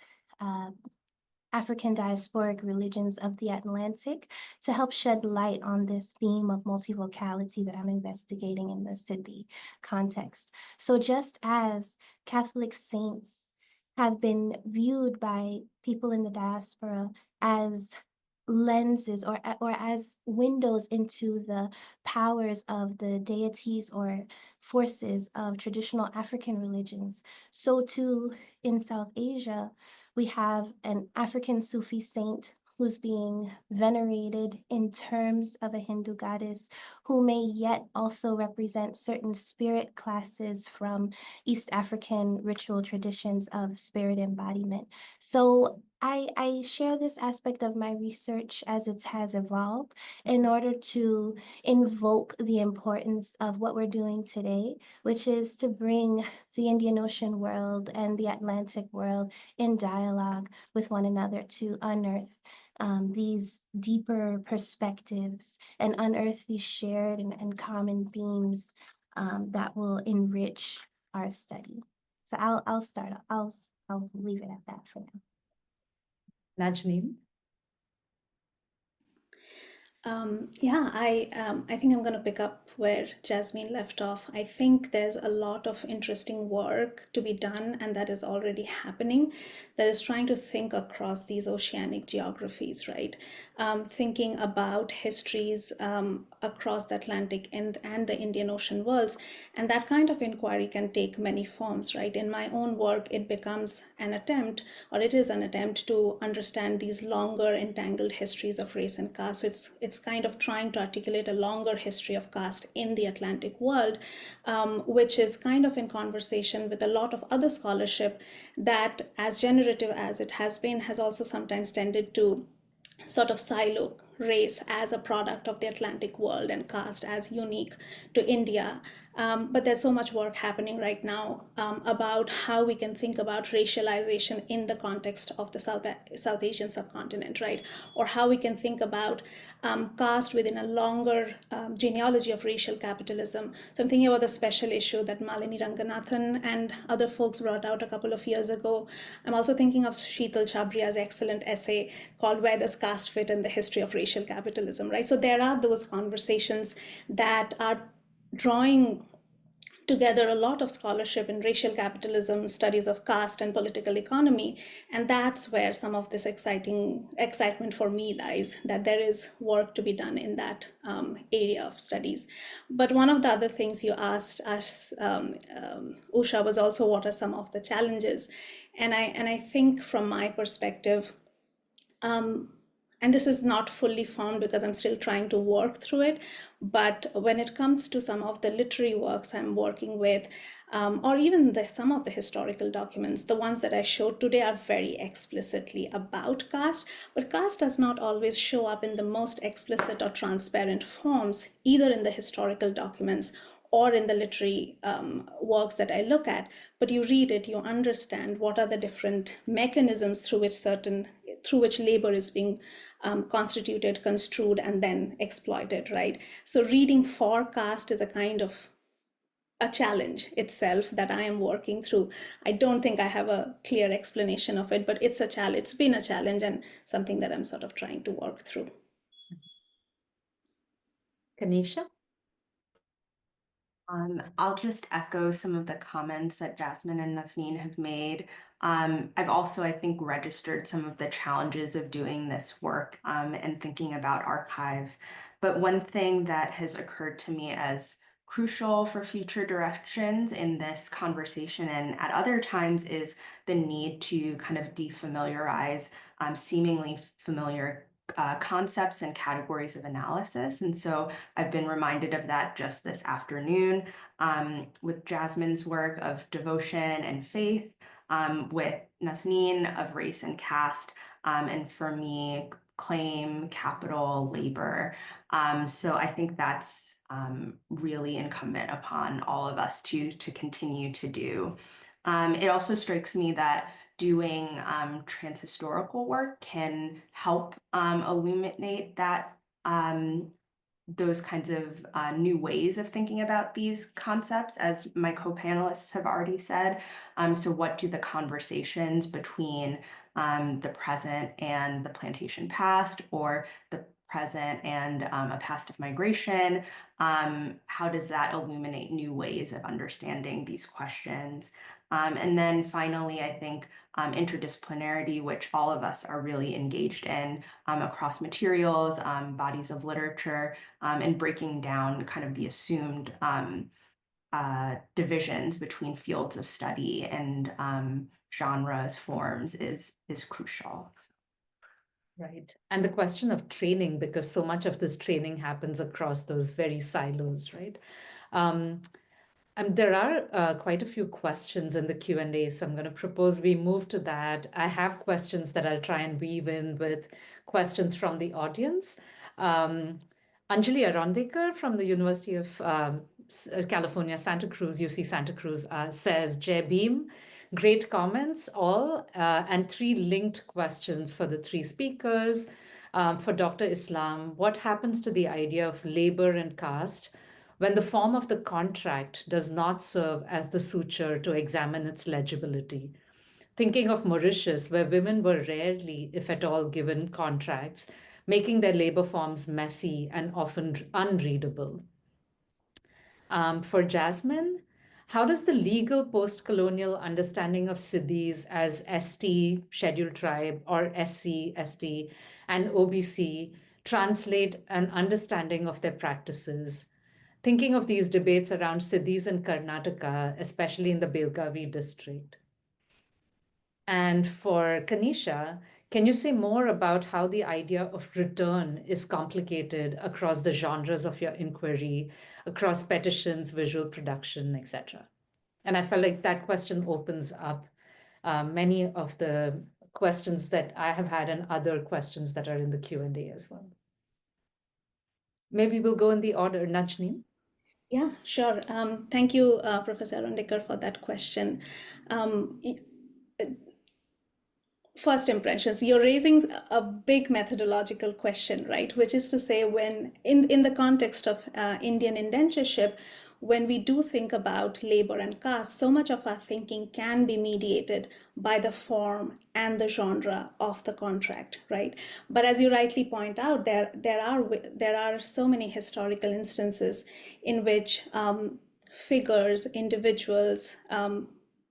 D: African diasporic religions of the Atlantic to help shed light on this theme of multivocality that I'm investigating in the city context. So just as Catholic saints have been viewed by people in the diaspora as lenses or as windows into the powers of the deities or forces of traditional African religions, so too in South Asia, we have an African Sufi saint who's being venerated in terms of a Hindu goddess who may yet also represent certain spirit classes from East African ritual traditions of spirit embodiment. So I share this aspect of my research as it has evolved in order to invoke the importance of what we're doing today, which is to bring the Indian Ocean world and the Atlantic world in dialogue with one another to unearth these deeper perspectives and unearth these shared and common themes that will enrich our study. So I'll start. I'll leave it at that for now.
B: Najneen?
C: I think I'm going to pick up where Jasmine left off. I think there's a lot of interesting work to be done, and that is already happening, that is trying to think across these oceanic geographies, right? Thinking about histories across the Atlantic and the Indian Ocean worlds. And that kind of inquiry can take many forms, right? In my own work, it becomes an attempt, or it is an attempt to understand these longer entangled histories of race and caste. So it's kind of trying to articulate a longer history of caste in the Atlantic world, which is kind of in conversation with a lot of other scholarship that, as generative as it has been, has also sometimes tended to sort of silo race as a product of the Atlantic world and caste as unique to India. But there's so much work happening right now about how we can think about racialization in the context of the South Asian subcontinent, right? Or how we can think about caste within a longer genealogy of racial capitalism. So I'm thinking about the special issue that Malini Ranganathan and other folks brought out a couple of years ago. I'm also thinking of Sheetal Chabria's excellent essay called Where Does Caste Fit in the History of Racial Capitalism, right? So there are those conversations that are drawing together a lot of scholarship in racial capitalism, studies of caste and political economy. And that's where some of this excitement for me lies, that there is work to be done in that area of studies. But one of the other things you asked us, Usha, was also what are some of the challenges? And I think from my perspective, and this is not fully formed because I'm still trying to work through it, but when it comes to some of the literary works I'm working with, or even some of the historical documents, the ones that I showed today are very explicitly about caste, but caste does not always show up in the most explicit or transparent forms, either in the historical documents or in the literary works that I look at. But you read it, you understand what are the different mechanisms through which labor is being constituted, construed, and then exploited, right? So reading for caste is a kind of a challenge itself that I am working through. I don't think I have a clear explanation of it, but it's a challenge. It's been a challenge and something that I'm sort of trying to work through.
B: Kanisha?
E: I'll just echo some of the comments that Jasmine and Nazneen have made. I've also, I think, registered some of the challenges of doing this work and thinking about archives. But one thing that has occurred to me as crucial for future directions in this conversation and at other times is the need to kind of defamiliarize seemingly familiar concepts and categories of analysis. And so I've been reminded of that just this afternoon with Jasmine's work of devotion and faith, with Nazneen of race and caste, and for me, claim, capital, labor. So I think that's really incumbent upon all of us to continue to do. It also strikes me that doing transhistorical work can help illuminate that those kinds of new ways of thinking about these concepts, as my co-panelists have already said. So what do the conversations between the present and the plantation past, or the present and a past of migration, how does that illuminate new ways of understanding these questions? And then finally, I think interdisciplinarity, which all of us are really engaged in across materials, bodies of literature, and breaking down kind of the assumed divisions between fields of study and genres, forms is crucial.
B: Right. And the question of training, because so much of this training happens across those very silos, right? There are quite a few questions in the Q&A, so I'm going to propose we move to that. I have questions that I'll try and weave in with questions from the audience. Anjali Arondekar from the University of California, Santa Cruz, UC Santa Cruz, says, Jai Bhim, great comments all, and 3 linked questions for the 3 speakers. For Dr. Islam, what happens to the idea of labor and caste when the form of the contract does not serve as the suture to examine its legibility? Thinking of Mauritius, where women were rarely, if at all, given contracts, making their labor forms messy and often unreadable. For Jasmine, how does the legal post-colonial understanding of Siddhis as ST, scheduled tribe, or SC, ST, and OBC translate an understanding of their practices? Thinking of these debates around Siddhis in Karnataka, especially in the Belgavi district. And for Kanisha, can you say more about how the idea of return is complicated across the genres of your inquiry, across petitions, visual production, etc.? And I felt like that question opens up many of the questions that I have had and other questions that are in the Q&A as well. Maybe we'll go in the order. Najneen?
C: Yeah, sure. Thank you, Professor Arondekar, for that question. First impressions, you're raising a big methodological question, right? Which is to say, when in the context of Indian indentureship, when we do think about labor and caste, so much of our thinking can be mediated by the form and the genre of the contract, right? But as you rightly point out, there are so many historical instances in which figures, individuals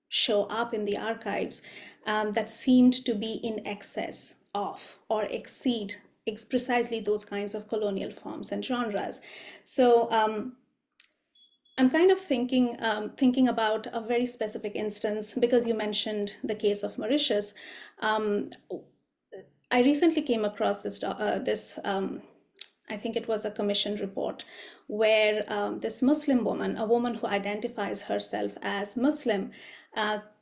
C: show up in the archives that seemed to be in excess of or exceed precisely those kinds of colonial forms and genres. So I'm kind of thinking about a very specific instance, because you mentioned the case of Mauritius. I recently came across this I think it was a commission report where this Muslim woman, a woman who identifies herself as Muslim,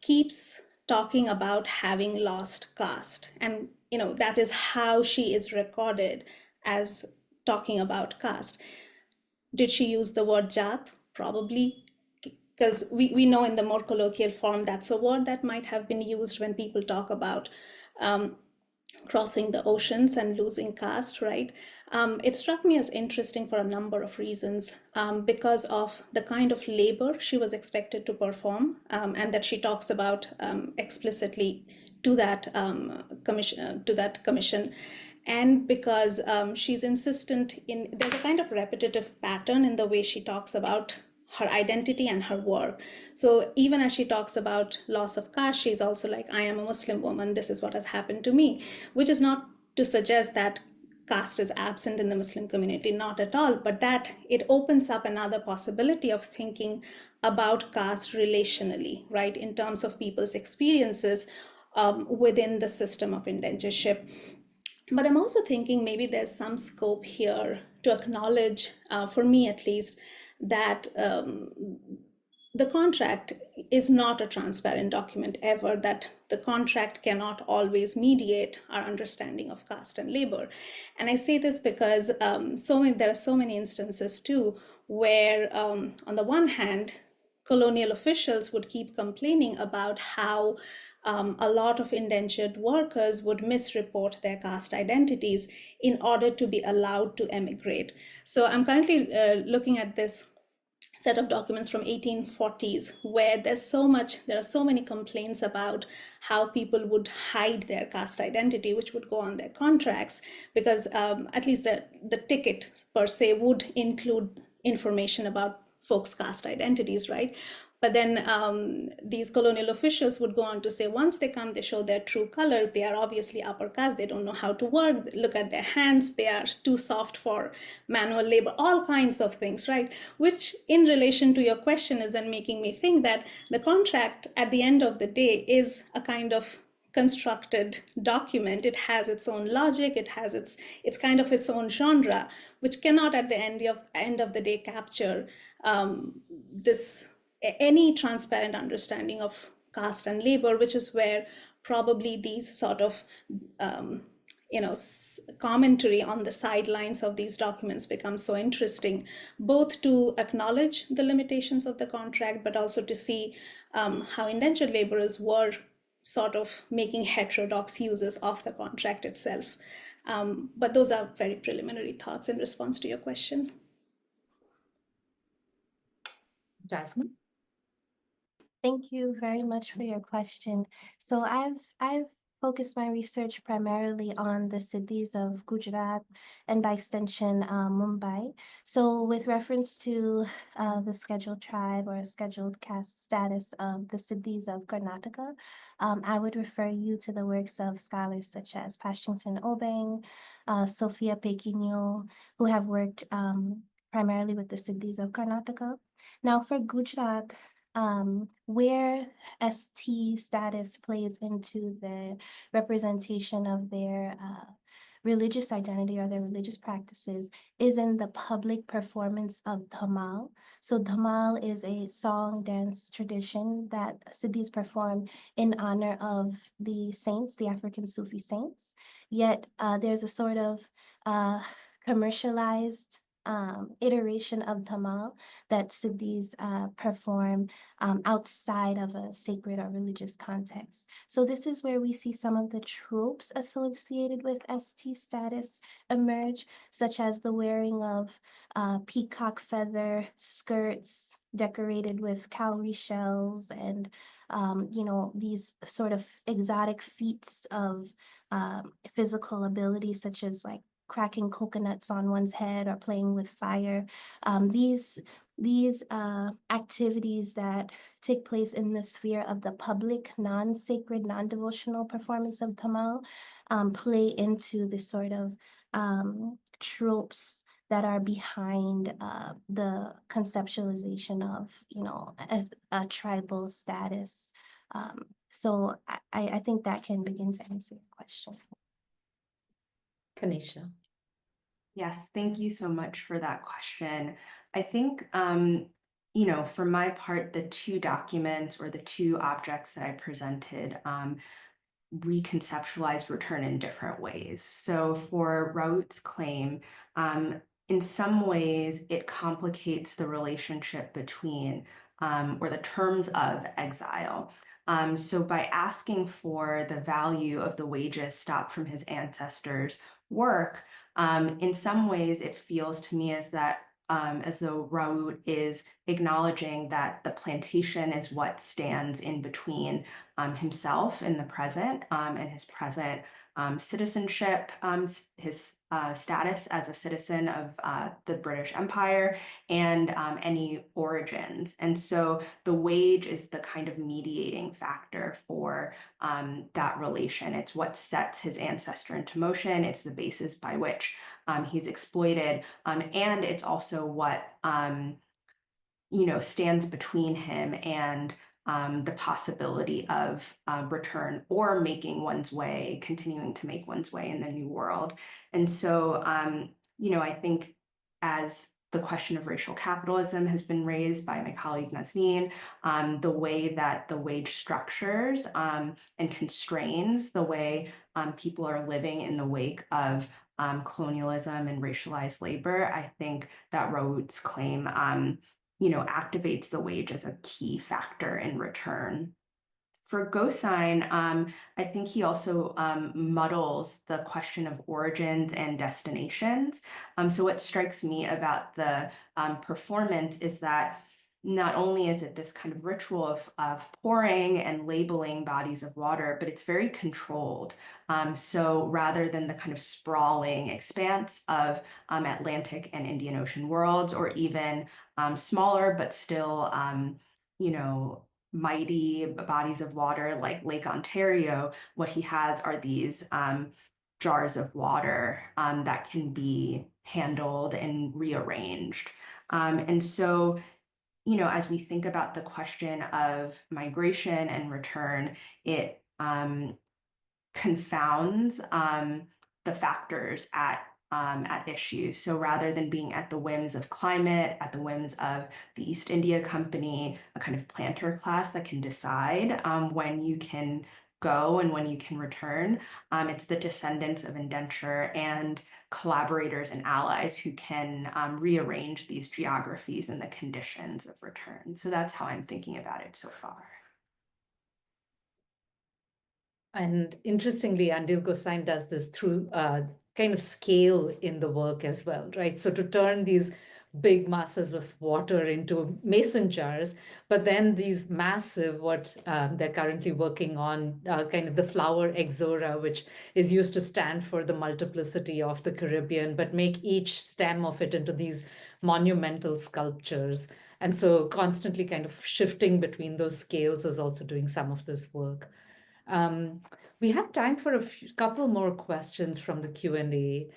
C: keeps talking about having lost caste. And, that is how she is recorded as talking about caste. Did she use the word jat? Probably, because we know in the more colloquial form, that's a word that might have been used when people talk about crossing the oceans and losing caste, right? It struck me as interesting for a number of reasons, because of the kind of labor she was expected to perform, and that she talks about explicitly to that commission, and because she's insistent there's a kind of repetitive pattern in the way she talks about her identity and her work. So even as she talks about loss of caste, she's also like, I am a Muslim woman, this is what has happened to me, which is not to suggest that caste is absent in the Muslim community, not at all, but that it opens up another possibility of thinking about caste relationally, right, in terms of people's experiences within the system of indentureship. But I'm also thinking maybe there's some scope here to acknowledge, for me at least, that the contract is not a transparent document ever, that the contract cannot always mediate our understanding of caste and labor. And I say this because there are so many instances too, where on the one hand, colonial officials would keep complaining about how a lot of indentured workers would misreport their caste identities in order to be allowed to emigrate. So I'm currently looking at this set of documents from 1840s where there are so many complaints about how people would hide their caste identity, which would go on their contracts, because at least the ticket per se would include information about folks' caste identities, right? But then these colonial officials would go on to say, once they come, they show their true colors. They are obviously upper caste. They don't know how to work. Look at their hands. They are too soft for manual labor, all kinds of things, right? Which in relation to your question is then making me think that the contract at the end of the day is a kind of constructed document. It has its own logic. It has it's kind of its own genre, which cannot at the end of the day capture this any transparent understanding of caste and labor, which is where probably these sort of commentary on the sidelines of these documents becomes so interesting, both to acknowledge the limitations of the contract, but also to see how indentured laborers were sort of making heterodox uses of the contract itself. But those are very preliminary thoughts in response to your question.
B: Jasmine?
D: Thank you very much for your question. So I've focused my research primarily on the cities of Gujarat and by extension Mumbai. So with reference to the scheduled tribe or scheduled caste status of the cities of Karnataka, I would refer you to the works of scholars such as Pashington Obeng, Sophia Pequeno, who have worked primarily with the cities of Karnataka. Now for Gujarat, where ST status plays into the representation of their religious identity or their religious practices is in the public performance of Dhamal. So Dhamal is a song dance tradition that Siddhis perform in honor of the saints, the African Sufi saints. Yet there's a sort of commercialized iteration of Dhamal that Siddhis perform outside of a sacred or religious context. So this is where we see some of the tropes associated with ST status emerge, such as the wearing of peacock feather skirts decorated with cowrie shells and these sort of exotic feats of physical ability, such as like cracking coconuts on one's head or playing with fire. These activities that take place in the sphere of the public, non-sacred, non-devotional performance of Dhamal play into this sort of tropes that are behind the conceptualization of, a tribal status. So I think that can begin to answer your question.
B: Kanisha?
E: Yes, thank you so much for that question. I think, for my part, the two documents or the two objects that I presented reconceptualize return in different ways. So for Raoult's claim, in some ways, it complicates the relationship between or the terms of exile. So by asking for the value of the wages stopped from his ancestors' work, in some ways, it feels to me as though Raoult is acknowledging that the plantation is what stands in between himself in the present and his present citizenship, his status as a citizen of the British Empire, and any origins. And so the wage is the kind of mediating factor for that relation. It's what sets his ancestor into motion. It's the basis by which he's exploited. And it's also what stands between him and the possibility of return or making one's way, continuing to make one's way in the new world. And so, I think as the question of racial capitalism has been raised by my colleague Nazneen, the way that the wage structures and constrains the way people are living in the wake of colonialism and racialized labor, I think that Raoult's claim activates the wage as a key factor in return. For Gosine, I think he also muddles the question of origins and destinations. So what strikes me about the performance is that not only is it this kind of ritual of pouring and labeling bodies of water, but it's very controlled. So rather than the kind of sprawling expanse of Atlantic and Indian Ocean worlds, or even smaller, but still, mighty bodies of water like Lake Ontario, what he has are these jars of water that can be handled and rearranged. And so, as we think about the question of migration and return, it confounds the factors at at issue. So rather than being at the whims of climate, at the whims of the East India Company, a kind of planter class that can decide when you can go and when you can return, it's the descendants of indenture and collaborators and allies who can rearrange these geographies and the conditions of return. So that's how I'm thinking about it so far.
B: And interestingly, Andil Gosain does this through kind of scale in the work as well, right? So to turn these big masses of water into mason jars, but then these massive, what they're currently working on, kind of the flower exora, which is used to stand for the multiplicity of the Caribbean, but make each stem of it into these monumental sculptures. And so constantly kind of shifting between those scales is also doing some of this work. We have time for a couple more questions from the Q&A.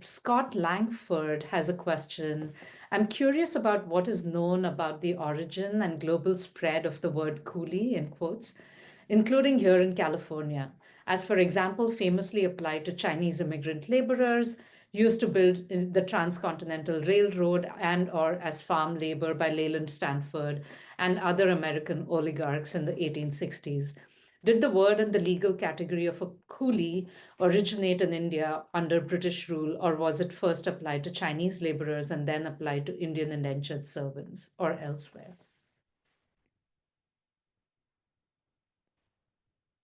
B: Scott Langford has a question. I'm curious about what is known about the origin and global spread of the word coolie, in quotes, including here in California, as for example, famously applied to Chinese immigrant laborers used to build the Transcontinental Railroad and or as farm labor by Leland Stanford and other American oligarchs in the 1860s. Did the word and the legal category of a coolie originate in India under British rule, or was it first applied to Chinese laborers and then applied to Indian indentured servants or elsewhere?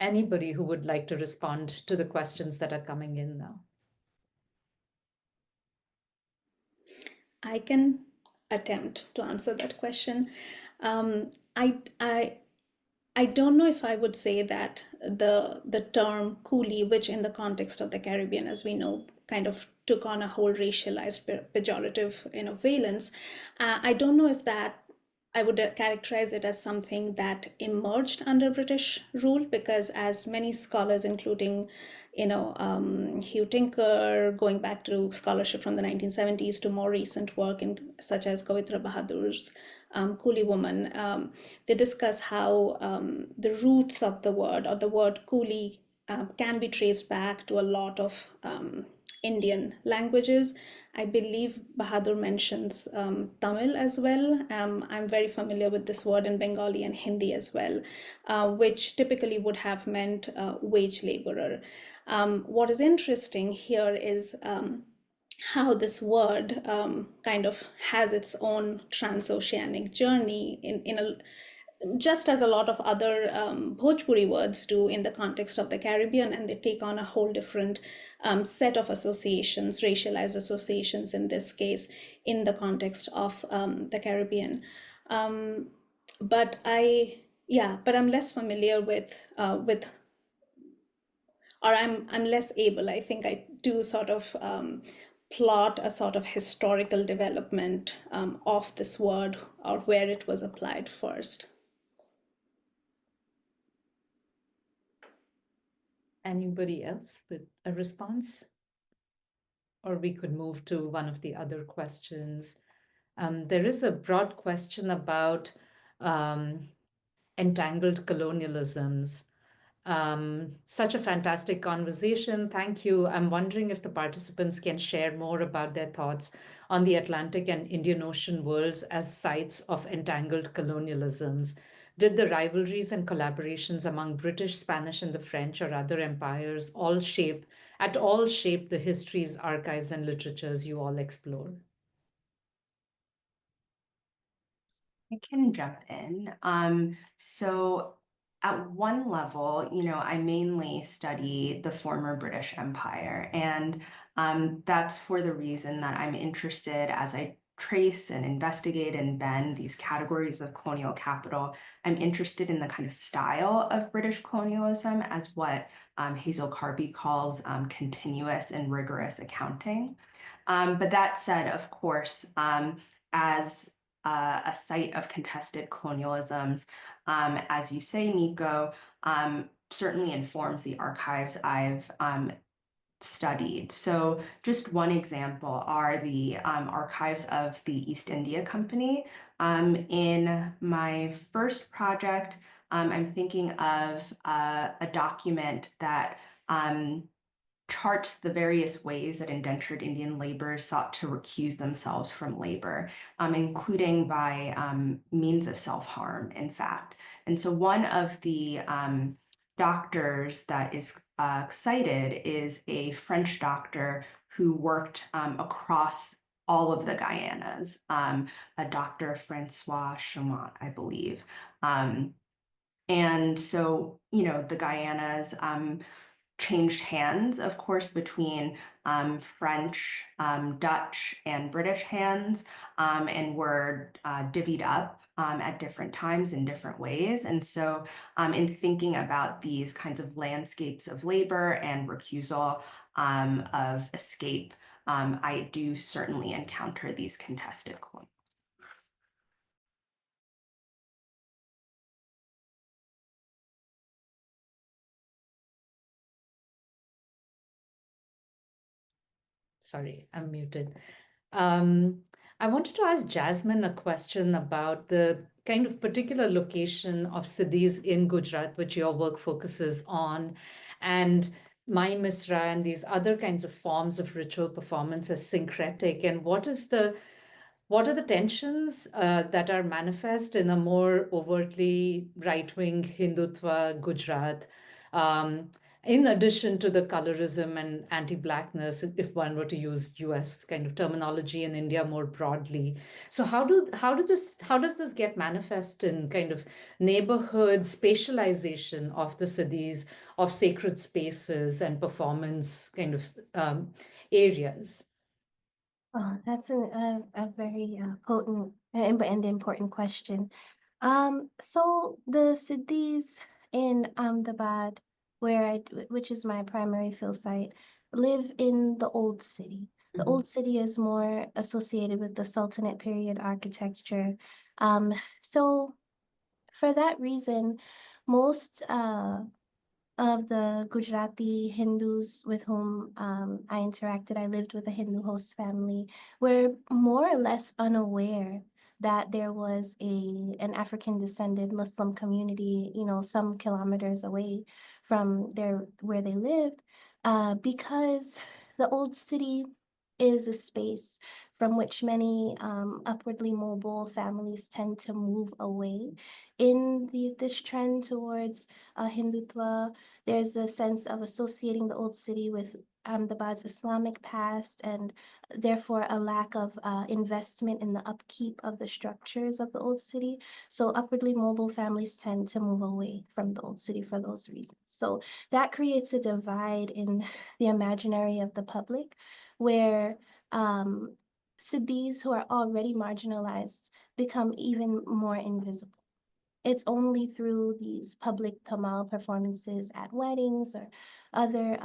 B: Anybody who would like to respond to the questions that are coming in now?
C: I can attempt to answer that question. I don't know if I would say that the term coolie, which in the context of the Caribbean, as we know, kind of took on a whole racialized pejorative valence. I don't know if that I would characterize it as something that emerged under British rule, because as many scholars, including, Hugh Tinker, going back to scholarship from the 1970s to more recent work such as Kavitra Bahadur's Coolie Woman, they discuss how the roots of the word, or the word coolie, can be traced back to a lot of Indian languages. I believe Bahadur mentions Tamil as well. I'm very familiar with this word in Bengali and Hindi as well, which typically would have meant wage laborer. What is interesting here is how this word kind of has its own transoceanic journey just as a lot of other Bhojpuri words do in the context of the Caribbean, and they take on a whole different set of associations, racialized associations in this case, in the context of the Caribbean. But I'm less familiar with, or I'm less able. I think I do sort of plot a sort of historical development of this word, or where it was applied first.
B: Anybody else with a response? Or we could move to one of the other questions. There is a broad question about entangled colonialisms. Such a fantastic conversation. Thank you. I'm wondering if the participants can share more about their thoughts on the Atlantic and Indian Ocean worlds as sites of entangled colonialisms. Did the rivalries and collaborations among British, Spanish, and the French or other empires all shape the histories, archives, and literatures you all explore?
E: I can jump in. So at one level, I mainly study the former British Empire, and that's for the reason that I'm interested as I trace and investigate and bend these categories of colonial capital. I'm interested in the kind of style of British colonialism as what Hazel Carby calls continuous and rigorous accounting. But that said, of course, as a site of contested colonialisms, as you say, Nico, certainly informs the archives I've studied. So just one example are the archives of the East India Company. In my first project, I'm thinking of a document that charts the various ways that indentured Indian laborers sought to recuse themselves from labor, including by means of self-harm, in fact. And so one of the doctors that is cited is a French doctor who worked across all of the Guyanas, a Dr. Francois Chaumont, I believe. And so, the Guyanas changed hands, of course, between French, Dutch, and British hands, and were divvied up at different times in different ways. And so in thinking about these kinds of landscapes of labor and recusal of escape, I do certainly encounter these contested colonial.
B: Sorry, I'm muted. I wanted to ask Jasmine a question about the kind of particular location of Siddhis in Gujarat, which your work focuses on, and Mai Misra and these other kinds of forms of ritual performance as syncretic, and what are the tensions that are manifest in a more overtly right-wing Hindutva Gujarat, in addition to the colorism and anti-blackness, if one were to use US kind of terminology in India more broadly? So how does this get manifest in kind of neighborhood spatialization of the Siddhis, of sacred spaces and performance kind of areas?
D: Oh, that's a very potent and important question. So the Siddhis in Ahmedabad, which is my primary field site, live in the old city. The old city is more associated with the Sultanate period architecture. So for that reason, most of the Gujarati Hindus with whom I interacted, I lived with a Hindu host family, were more or less unaware that there was an African descended Muslim community, some kilometers away from where they lived, because the old city is a space from which many upwardly mobile families tend to move away in this trend towards Hindutva. There's a sense of associating the old city with Ahmedabad's Islamic past, and therefore a lack of investment in the upkeep of the structures of the old city. So upwardly mobile families tend to move away from the old city for those reasons. So that creates a divide in the imaginary of the public, where Siddhis who are already marginalized become even more invisible. It's only through these public Tamal performances at weddings or other,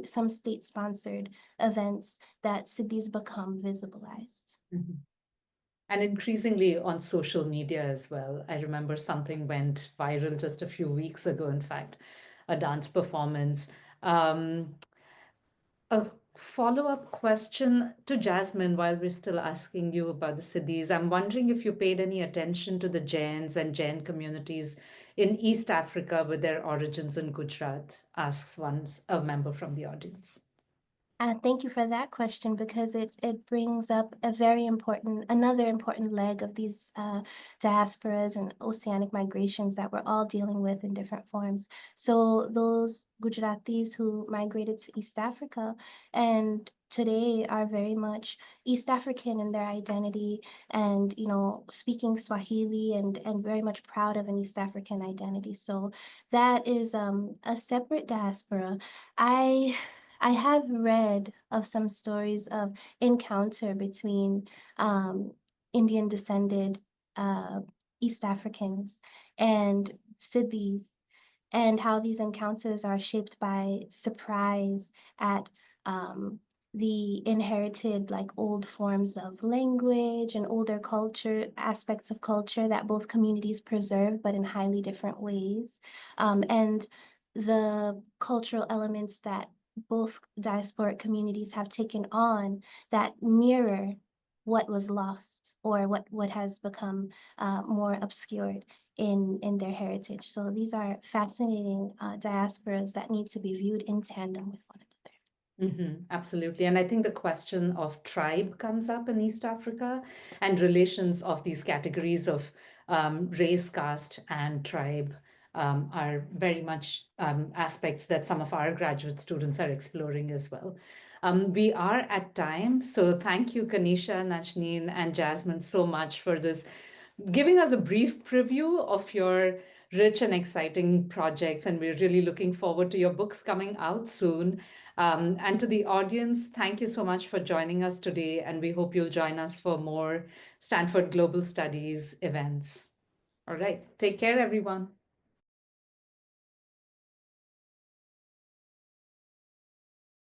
D: some state-sponsored events that Siddhis become visibilized.
B: Mm-hmm. And increasingly on social media as well. I remember something went viral just a few weeks ago, in fact, a dance performance. A follow-up question to Jasmine while we're still asking you about the Siddhis. I'm wondering if you paid any attention to the Jains and Jain communities in East Africa with their origins in Gujarat, asks a member from the audience.
D: Thank you for that question, because it brings up another important leg of these diasporas and oceanic migrations that we're all dealing with in different forms. So those Gujaratis who migrated to East Africa and today are very much East African in their identity, and speaking Swahili and very much proud of an East African identity. So that is a separate diaspora. I have read of some stories of encounter between Indian descended East Africans and Siddhis, and how these encounters are shaped by surprise at the inherited old forms of language and older aspects of culture that both communities preserve, but in highly different ways. And the cultural elements that both diasporic communities have taken on that mirror what was lost or what has become more obscured in their heritage. So these are fascinating diasporas that need to be viewed in tandem with one another.
B: Absolutely. And I think the question of tribe comes up in East Africa and relations of these categories of race, caste, and tribe are very much aspects that some of our graduate students are exploring as well. We are at time, so thank you, Kanisha, Najneen, and Jasmine so much for this, giving us a brief preview of your rich and exciting projects. And we're really looking forward to your books coming out soon. And to the audience, thank you so much for joining us today. And we hope you'll join us for more Stanford Global Studies events. All right. Take care, everyone.